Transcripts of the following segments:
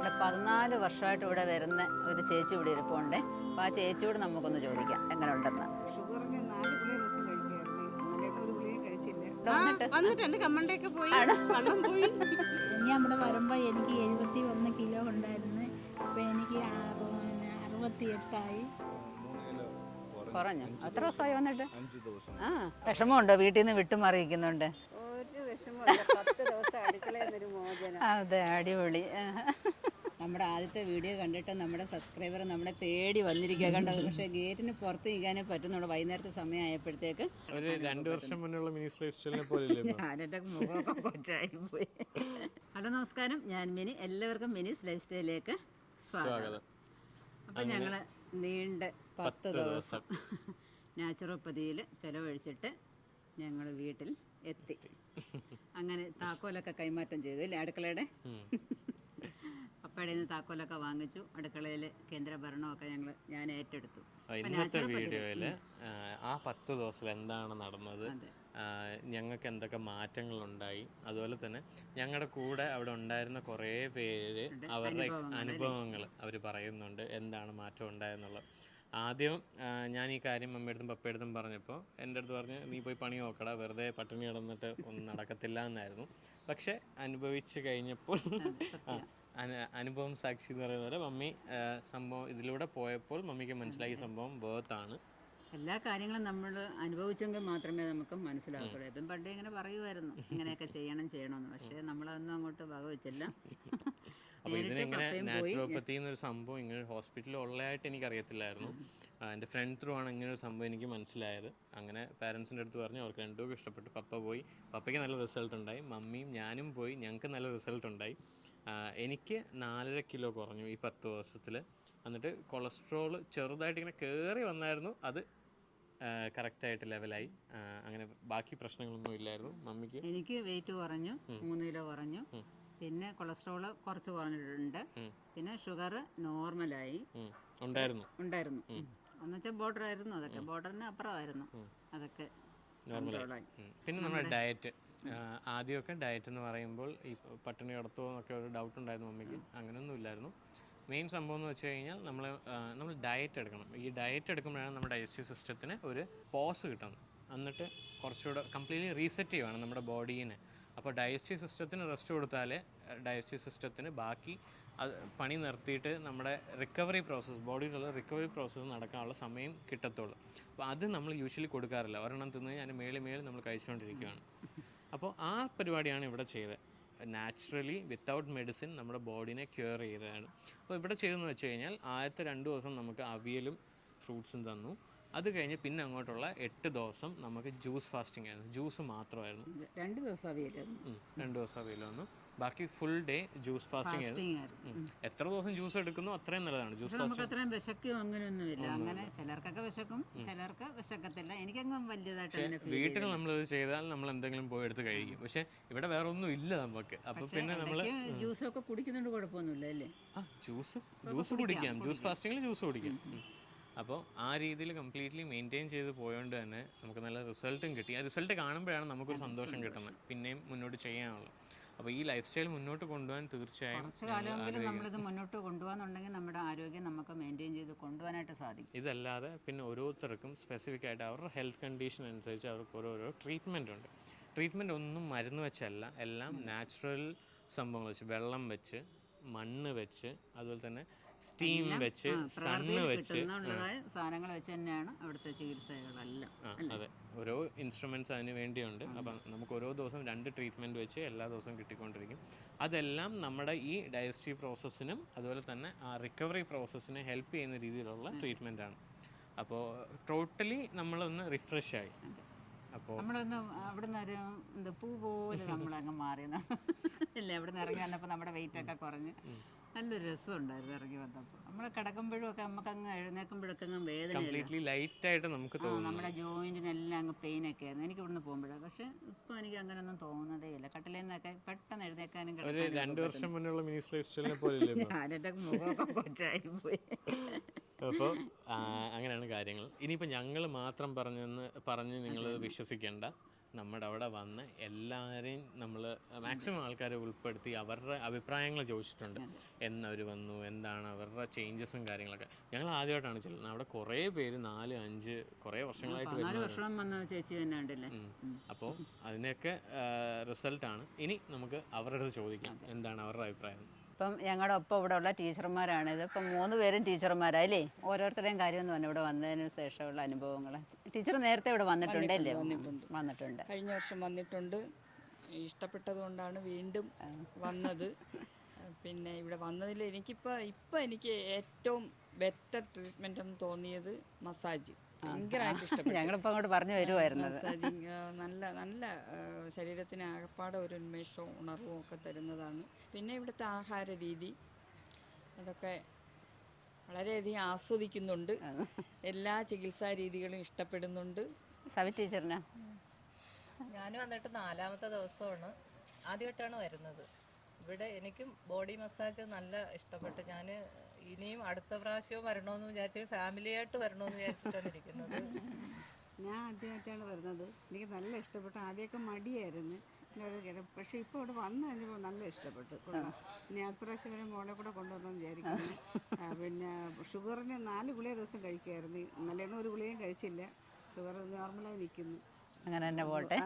ഇവിടെ 14 വർഷമായിട്ട് ഇവിടെ വരുന്ന ഒരു ചേച്ചി ഇവിടെ ഇരിപ്പുണ്ട്. അപ്പോൾ ആ ചേച്ചിയോട് നമുക്കൊന്ന് ചോദിക്കാം എങ്ങനെ ഉണ്ടെന്ന്. ഷുഗറിന് 4 ഗുളിക ദിവസം കഴിക്കുമായിരുന്നു. ഇന്നലെ ഒരു ഗുളികയും കഴിച്ചില്ല. വന്നിട്ട് എൻ്റെ കമ്മണ്ടൊക്കെ പോയി, വണ്ണം പോയി. ഞാൻ ഇവിടെ വരുമ്പോൾ എനിക്ക് 71 കിലോ ഉണ്ടായിരുന്നു. ഇപ്പം എനിക്ക് 68ആയി. കുറഞ്ഞു. എത്ര ദിവസമായി വന്നിട്ട്? ആ, വിഷമമുണ്ടോ? വീട്ടിൽ നിന്ന് വിട്ടുമാറിയിരിക്കുന്നുണ്ട്? ഒരു വിഷമമില്ല. 10 ദിവസം അടുക്കളയിൽ നിന്നൊരു മോചനം. അതെ, അടിപൊളി. നമ്മുടെ ആദ്യത്തെ വീഡിയോ കണ്ടിട്ട് നമ്മുടെ സബ്സ്ക്രൈബർ നമ്മളെ തേടി വന്നിരിക്കുക കണ്ടത്. പക്ഷേ ഗേറ്റിന് പുറത്ത് നിൽക്കാനേ പറ്റുന്നുള്ളൂ. വൈകുന്നേരത്തെ സമയമായപ്പോഴത്തേക്ക് ഒരു 2 വർഷം മുന്നുള്ള മിനി സ്റ്റൈലിനെ പോലെ ഞാനെൻ്റെ മുഖമൊക്കെ കൊച്ചായി പോയി. ഹലോ, നമസ്കാരം. ഞാൻ മിനി. എല്ലാവർക്കും മിനിസ് ലൈഫ് സ്റ്റൈലിലേക്ക് സ്വാഗതം. അപ്പം ഞങ്ങൾ നീണ്ട 10 ദിവസം നാച്ചുറോപ്പതിയിൽ ചിലവഴിച്ചിട്ട് ഞങ്ങൾ വീട്ടിൽ എത്തി. അങ്ങനെ താക്കോലൊക്കെ കൈമാറ്റം ചെയ്തു അല്ലേ അടുക്കളയുടെ? അപ്പയുടെ നിന്ന് താക്കോലൊക്കെ വാങ്ങിച്ചു. അടുക്കളയിൽ കേന്ദ്രഭരണമൊക്കെ ഞാൻ ഏറ്റെടുത്തു. ഇന്നത്തെ വീഡിയോയിൽ ആ 10 ദിവസത്തിൽ എന്താണ് നടന്നത്, ഞങ്ങൾക്ക് എന്തൊക്കെ മാറ്റങ്ങളുണ്ടായി, അതുപോലെ തന്നെ ഞങ്ങളുടെ കൂടെ അവിടെ ഉണ്ടായിരുന്ന കുറേ പേര് അവരുടെ അനുഭവങ്ങൾ അവർ പറയുന്നുണ്ട്, എന്താണ് മാറ്റം ഉണ്ടായെന്നുള്ളത്. ആദ്യം ഞാൻ ഈ കാര്യം അമ്മയടുത്തും പപ്പയടുത്തും പറഞ്ഞപ്പോൾ എൻ്റെ അടുത്ത് പറഞ്ഞ് നീ പോയി പണി നോക്കടാ, വെറുതെ പട്ടിണി കിടന്നിട്ട് ഒന്നും നടക്കത്തില്ല എന്നായിരുന്നു. പക്ഷെ അനുഭവിച്ച് കഴിഞ്ഞപ്പോൾ അനുഭവം സാക്ഷി എന്ന് പറയുന്ന പോലെ മമ്മി സംഭവം ഇതിലൂടെ പോയപ്പോൾ മമ്മിക്ക് മനസ്സിലായി സംഭവം വേർത്താണ്. എല്ലാ കാര്യങ്ങളും നമ്മൾ അനുഭവിച്ചെങ്കിൽ മാത്രമേ നമുക്ക് മനസ്സിലാക്കുള്ളൂ. ഇപ്പം പണ്ടേ ഇങ്ങനെ പറയുമായിരുന്നു ഇങ്ങനെയൊക്കെ ചെയ്യണമെന്ന്. പക്ഷേ നമ്മളതൊന്നും അങ്ങോട്ട് വകവെച്ചില്ല. അപ്പോൾ ഇതിനെങ്ങനെ നാച്ചുറോപ്പത്തി എന്നൊരു സംഭവം ഇങ്ങനെ ഹോസ്പിറ്റലിൽ ഉള്ളതായിട്ട് എനിക്കറിയത്തില്ലായിരുന്നു. എൻ്റെ ഫ്രണ്ട് ത്രൂ ആണ് ഇങ്ങനെ ഒരു സംഭവം എനിക്ക് മനസ്സിലായത്. അങ്ങനെ പാരൻസിൻ്റെ അടുത്ത് പറഞ്ഞു, അവർക്ക് രണ്ടുപേർക്കും ഇഷ്ടപ്പെട്ടു. പപ്പ പോയി, പപ്പയ്ക്ക് നല്ല റിസൾട്ട് ഉണ്ടായി. മമ്മിയും ഞാനും പോയി, ഞങ്ങൾക്ക് നല്ല റിസൾട്ട് ഉണ്ടായി. എനിക്ക് 4.5 കിലോ കുറഞ്ഞു ഈ 10 ദിവസത്തിൽ. എന്നിട്ട് കൊളസ്ട്രോൾ ചെറുതായിട്ട് ഇങ്ങനെ കയറി വന്നായിരുന്നു, അത് കറക്റ്റായിട്ട് ലെവലായി. അങ്ങനെ ബാക്കി പ്രശ്നങ്ങളൊന്നും ഇല്ലായിരുന്നു. മമ്മിക്ക് എനിക്ക് വെയിറ്റ് കുറഞ്ഞു, 3 കിലോ കുറഞ്ഞു. പിന്നെ കൊളസ്ട്രോൾ കുറച്ച് കുറഞ്ഞിട്ടുണ്ട്. പിന്നെ ഷുഗർ നോർമലായി ഉണ്ടായിരുന്നു. എന്നുവെച്ചാൽ ബോർഡർ ആയിരുന്നു, അതൊക്കെ ബോർഡറിന് അപ്പുറമായിരുന്നു, അതൊക്കെ നോർമലായി. പിന്നെ നമ്മുടെ ഡയറ്റ്, ആദ്യമൊക്കെ ഡയറ്റ് എന്ന് പറയുമ്പോൾ ഈ പട്ടിണി കിടത്തുമോ എന്നൊക്കെ ഒരു ഡൗട്ട് ഉണ്ടായിരുന്നു മമ്മിക്ക്. അങ്ങനെയൊന്നും ഇല്ലായിരുന്നു. മെയിൻ സംഭവം എന്ന് വെച്ച് കഴിഞ്ഞാൽ നമ്മൾ ഡയറ്റ് എടുക്കണം. ഈ ഡയറ്റ് എടുക്കുമ്പോഴാണ് നമ്മുടെ ഡൈജസ്റ്റീവ് സിസ്റ്റത്തിന് ഒരു പോസ് കിട്ടുന്നത്. എന്നിട്ട് കുറച്ചുകൂടെ കംപ്ലീറ്റ്ലി റീസെറ്റ് ചെയ്യുവാണ് നമ്മുടെ ബോഡീനെ. അപ്പോൾ ഡൈജസ്റ്റീവ് സിസ്റ്റത്തിന് റെസ്റ്റ് കൊടുത്താലേ ഡൈജസ്റ്റീവ് സിസ്റ്റത്തിന് ബാക്കി പണി നിർത്തിയിട്ട് നമ്മുടെ റിക്കവറി പ്രോസസ്സ്, ബോഡിയിലുള്ള റിക്കവറി പ്രോസസ്സ് നടക്കാനുള്ള സമയം കിട്ടത്തുള്ളൂ. അപ്പോൾ അത് നമ്മൾ യൂഷ്വലി കൊടുക്കാറില്ല. ഒരെണ്ണം തിന്ന് ഞാൻ മേളിൽ നമ്മൾ കഴിച്ചുകൊണ്ടിരിക്കുകയാണ്. അപ്പോൾ ആ പരിപാടിയാണ് ഇവിടെ ചെയ്തത്. നാച്ചുറലി വിത്തൗട്ട് മെഡിസിൻ നമ്മുടെ ബോഡീനെ ക്യൂർ ചെയ്തതാണ്. അപ്പോൾ ഇവിടെ ചെയ്തതെന്ന് വെച്ച് കഴിഞ്ഞാൽ ആദ്യത്തെ 2 ദിവസം നമുക്ക് അവിയലും ഫ്രൂട്ട്സും തന്നു. അത് കഴിഞ്ഞ് പിന്നെ അങ്ങോട്ടുള്ള 8 ദിവസം നമുക്ക് ജ്യൂസ് ഫാസ്റ്റിംഗ് ആയിരുന്നു. ജ്യൂസ് മാത്രമായിരുന്നു. 2 ദിവസം അവിയലായിരുന്നു. 2 ദിവസം അവിയൽ വന്നു. ബാക്കി ഫുൾ ഡേ ജ്യൂസ് ഫാസ്റ്റിംഗ് ആയിരുന്നു. എത്ര ദിവസം ജ്യൂസ് എടുക്കുന്നു അത്രയും നല്ലതാണ്. ജ്യൂസ് നമുക്ക് അത്രയും വിശക്കും അങ്ങനെയൊന്നുമില്ല. അങ്ങനെ ചിലർക്കൊക്കെ വിശക്കും, ചിലർക്ക് വിശക്കത്തില്ല. എനിക്കങ്ങ് വലിയതായിട്ട് വീട്ടിൽ നമ്മളിത് ചെയ്താൽ നമ്മൾ എന്തെങ്കിലും പോയി എടുത്ത് കഴിക്കും. പക്ഷെ ഇവിടെ വേറെ ഒന്നും ഇല്ല നമുക്ക്. അപ്പൊ പിന്നെ നമ്മള് ജ്യൂസൊക്കെ കുടിക്കുന്നുണ്ട്, കുഴപ്പമൊന്നുമില്ല അല്ലേ? ജ്യൂസ് കുടിക്കാം, ജ്യൂസ് ഫാസ്റ്റിംഗിൽ ജ്യൂസ് കുടിക്കാം. അപ്പോൾ ആ രീതിയിൽ കംപ്ലീറ്റ്ലി മെയിൻറ്റെയിൻ ചെയ്ത് പോയതുകൊണ്ട് തന്നെ നമുക്ക് നല്ല റിസൾട്ടും കിട്ടി. ആ റിസൾട്ട് കാണുമ്പോഴാണ് നമുക്കൊരു സന്തോഷം കിട്ടുന്നത്, പിന്നെയും മുന്നോട്ട് ചെയ്യാനുള്ളത്. അപ്പോൾ ഈ ലൈഫ് സ്റ്റൈൽ മുന്നോട്ട് കൊണ്ടുപോകാൻ തീർച്ചയായും കാലമെങ്കിലും നമ്മളിത് മുന്നോട്ട് കൊണ്ടുപോകാന്നുണ്ടെങ്കിൽ നമ്മുടെ ആരോഗ്യം നമുക്ക് മെയിൻറ്റെയിൻ ചെയ്ത് കൊണ്ടുപോകാനായിട്ട് സാധിക്കും. ഇതല്ലാതെ പിന്നെ ഓരോരുത്തർക്കും സ്പെസിഫിക് ആയിട്ട് അവരുടെ ഹെൽത്ത് കണ്ടീഷൻ അനുസരിച്ച് അവർക്ക് ഓരോരോ ട്രീറ്റ്മെൻ്റ് ഉണ്ട്. ട്രീറ്റ്മെൻറ്റ് ഒന്നും മരുന്ന് വെച്ചല്ല, എല്ലാം നാച്ചുറൽ സംഭവങ്ങൾ വെച്ച്, വെള്ളം വെച്ച്, മണ്ണ് വെച്ച്, അതുപോലെ തന്നെ സ്റ്റീം വെച്ച്, സണ്ണ് വെച്ച്, സാധനങ്ങൾ വെച്ച് തന്നെയാണ് അവിടുത്തെ ചികിത്സകളെല്ലാം. അതെ, ഓരോ ഇൻസ്ട്രുമെൻറ്റ്സ് അതിന് വേണ്ടിയുണ്ട്. അപ്പം നമുക്ക് ഓരോ ദിവസം 2 ട്രീറ്റ്മെൻറ്റ് വെച്ച് എല്ലാ ദിവസവും കിട്ടിക്കൊണ്ടിരിക്കും. അതെല്ലാം നമ്മുടെ ഈ ഡൈജസ്റ്റീവ് പ്രോസസ്സിനും അതുപോലെ തന്നെ ആ റിക്കവറി പ്രോസസ്സിനെ ഹെൽപ്പ് ചെയ്യുന്ന രീതിയിലുള്ള ട്രീറ്റ്മെൻറ്റാണ്. അപ്പോൾ ടോട്ടലി നമ്മളൊന്ന് റിഫ്രഷ് ആയി. അപ്പോൾ നമ്മളൊന്ന് അവിടെ നിന്ന് പൂ പോലെ നമ്മളങ്ങ് മാറിയെന്ന് ഇല്ലേ? അവിടെ നിന്ന് ഇറങ്ങി വന്നപ്പോൾ നമ്മുടെ വെയിറ്റൊക്കെ കുറഞ്ഞ് നല്ലൊരു രസമുണ്ടായിരുന്നു ഇറങ്ങി വന്നപ്പോൾ. നമ്മൾ കിടക്കുമ്പോഴും ഒക്കെ നമുക്ക് അങ്ങ് എഴുന്നേൽക്കുമ്പോഴൊക്കെ അങ്ങ് വേദന, ലൈറ്റായിട്ട് നമുക്ക് തോന്നും. നമ്മുടെ ജോയിൻറ്റിനെല്ലാം അങ്ങ് പെയിനൊക്കെ ആയിരുന്നു എനിക്ക് ഇവിടുന്ന് പോകുമ്പോഴാണ്. പക്ഷെ ഇപ്പോൾ എനിക്ക് അങ്ങനെയൊന്നും തോന്നുന്നതേ ഇല്ല. കട്ടിലിൽ നിന്നൊക്കെ പെട്ടെന്ന് എഴുന്നേക്കാനും ഒരു 2 വർഷം മുന്നുള്ള മിനി സ്റ്റൈലിനെ പോലെ ഞാനെൻ്റെ മുഖമൊക്കെ കൊച്ചായി പോയി. അപ്പോൾ അങ്ങനെയാണ് കാര്യങ്ങൾ. ഇനിയിപ്പോൾ ഞങ്ങൾ മാത്രം പറഞ്ഞ് നിങ്ങൾ വിശ്വസിക്കേണ്ട. നമ്മുടെ അവിടെ വന്ന് എല്ലാവരെയും നമ്മൾ മാക്സിമം ആൾക്കാരെ ഉൾപ്പെടുത്തി അവരുടെ അഭിപ്രായങ്ങൾ ചോദിച്ചിട്ടുണ്ട്. എന്നവർ വന്നു, എന്താണ് അവരുടെ ചേഞ്ചസും കാര്യങ്ങളൊക്കെ. ഞങ്ങൾ ആദ്യമായിട്ടാണ് ചെല്ലുന്നത്. അവിടെ കുറേ പേര് 4, 5 കുറേ വർഷങ്ങളായിട്ട് 4 വർഷം വന്ന ചേച്ചി തന്നെ ഉണ്ടല്ലേ. അപ്പോൾ അതിൻ്റെയൊക്കെ റിസൾട്ടാണ്. ഇനി നമുക്ക് അവരുടെ അടുത്ത് ചോദിക്കാം എന്താണ് അവരുടെ അഭിപ്രായം. ഇപ്പം ഞങ്ങളുടെ ഒപ്പം ഇവിടെ ഉള്ള ടീച്ചർമാരാണിത്. ഇപ്പം 3 പേരും ടീച്ചർമാരല്ലേ. ഓരോരുത്തരുടെയും കാര്യം എന്ന് പറഞ്ഞാൽ ഇവിടെ വന്നതിന് ശേഷമുള്ള അനുഭവങ്ങൾ. ടീച്ചർ നേരത്തെ ഇവിടെ വന്നിട്ടുണ്ടല്ലേ? വന്നിട്ടുണ്ട്. കഴിഞ്ഞ വർഷം വന്നിട്ടുണ്ട്. ഇഷ്ടപ്പെട്ടതുകൊണ്ടാണ് വീണ്ടും വന്നത്. പിന്നെ ഇവിടെ വന്നതിൽ എനിക്ക് ഏറ്റവും ബെറ്റർ ട്രീറ്റ്മെൻ്റ് എന്ന് തോന്നിയത് മസാജ്. ഭയങ്കരമായിട്ട് ഇഷ്ടപ്പെട്ടു. ഞങ്ങളിപ്പോൾ അങ്ങോട്ട് പറഞ്ഞു വരുമായിരുന്നത്. മസാജിങ് നല്ല നല്ല ശരീരത്തിന് ആകപ്പാടെ ഒരു ഉന്മേഷവും ഉണർവും ഒക്കെ തരുന്നതാണ്. പിന്നെ ഇവിടുത്തെ ആഹാര രീതി അതൊക്കെ വളരെയധികം ആസ്വദിക്കുന്നുണ്ട്. എല്ലാ ചികിത്സാ രീതികളും ഇഷ്ടപ്പെടുന്നുണ്ട്. സവി ടീച്ചറിനാ? ഞാൻ വന്നിട്ട് 4ാമത്തെ ദിവസമാണ്. ആദ്യമായിട്ടാണ് വരുന്നത്. ഇവിടെ എനിക്കും ബോഡി മസാജ് നല്ല ഇഷ്ടപ്പെട്ടു. ഞാൻ ഇനിയും അടുത്ത പ്രാവശ്യവും വരണമെന്ന് വിചാരിച്ചു, ഫാമിലിയായിട്ട് വരണമെന്ന് വിചാരിച്ചിട്ടാണ് ഇരിക്കുന്നത്. ഞാൻ ആദ്യമായിട്ടാണ് വരുന്നത്. എനിക്ക് നല്ല ഇഷ്ടപ്പെട്ടു. ആദ്യമൊക്കെ മടിയായിരുന്നു, പക്ഷേ ഇപ്പോൾ ഇവിടെ വന്നു കഴിഞ്ഞപ്പോൾ നല്ല ഇഷ്ടപ്പെട്ടു. ഇനി അടുത്ത പ്രാവശ്യം വരെ മോളെ കൂടെ കൊണ്ടുവരണമെന്ന് വിചാരിക്കുന്നു. പിന്നെ ഷുഗറിന് 4 ഗുളിക ദിവസം കഴിക്കുമായിരുന്നു. ഇന്നലെയൊന്നും ഒരു ഗുളികയും കഴിച്ചില്ല. ഷുഗർ നോർമലായി നിൽക്കുന്നു. അങ്ങനെ തന്നെ പോട്ടെ.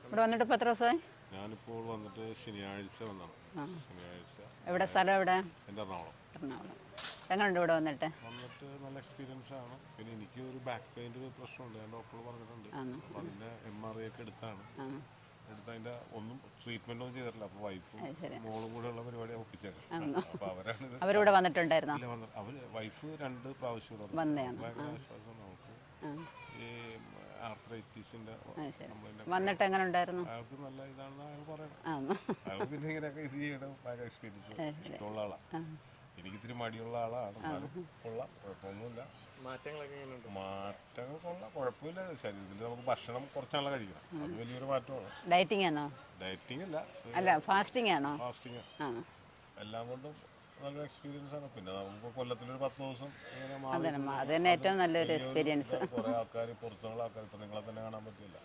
ഇവിടെ വന്നിട്ട് ഇപ്പോൾ എത്ര ദിവസമായി? ഞാനിപ്പോൾ വന്നിട്ട് ശനിയാഴ്ച വന്നാണ്. ശനിയാഴ്ച. എവിടെ സ്ഥലം? എവിടെ? എൻ്റെ എറണാകുളം. എങ്ങനെയുണ്ട് ഇവിടെ വന്നിട്ട്? നല്ല എക്സ്പീരിയൻസ് ആണ്. പിന്നെ എനിക്ക് ഒരു ബാക്ക് പെയിൻ്റെ പ്രശ്നമുണ്ട്. ഞാൻ ഡോക്ടർ പറഞ്ഞിട്ടുണ്ട്. അപ്പോൾ അതിൻ്റെ MRI ഒക്കെ എടുത്താണ്. അതിൻ്റെ ഒന്നും ട്രീറ്റ്മെൻ്റ് ഒന്നും ചെയ്തിട്ടില്ല. അപ്പോൾ വൈഫും മോളും കൂടെ ഉള്ള പരിപാടി ഒപ്പിച്ചേക്കാം. അപ്പോൾ അവരിവിടെ വന്നിട്ടുണ്ടായിരുന്നോ? അവർ വൈഫ് 2 പ്രാവശ്യം ഭയങ്കര ആശ്വാസം നമുക്ക്. ഈ ആർത്രൈറ്റിസിൻ്റെ വന്നിട്ട് എങ്ങനെ ഉണ്ടായിരുന്നു? അയാൾക്ക് നല്ല ഇതാണെന്ന് അയാൾ പറയണം. അയാൾക്ക് പിന്നെ ഇങ്ങനെയൊക്കെ ഇത് ചെയ്യണം ഭയങ്കര എക്സ്പീരിയൻസ് ഇഷ്ടമുള്ള ആളാണ്. എനിക്കിത്തിരി മടിയുള്ള ആളാണ്. കൊള്ളാം, കുഴപ്പമൊന്നുമില്ല. മാറ്റങ്ങൾ കൊള്ളാം, കുഴപ്പമില്ല. ശരീരത്തിൽ നമുക്ക് ഭക്ഷണം കുറച്ചാണല്ലോ കഴിക്കണം. അത് വലിയൊരു മാറ്റമാണ്. ഡയറ്റിംഗ് ആണോ? ഡയറ്റിംഗ് അല്ല, ഫാസ്റ്റിംഗ് ആണോ? ഫാസ്റ്റിംഗ്. എല്ലാം കൊണ്ടും നല്ലൊരു എക്സ്പീരിയൻസ് ആണ്. പിന്നെ നമുക്ക് കൊല്ലത്തിലൊരു 10 ദിവസം അത് തന്നെ ഏറ്റവും നല്ലൊരു എക്സ്പീരിയൻസ്. കുറെ ആൾക്കാർ, പുറത്തുള്ള ആൾക്കാർ, ഇപ്പൊ നിങ്ങളെ തന്നെ കാണാൻ പറ്റില്ല.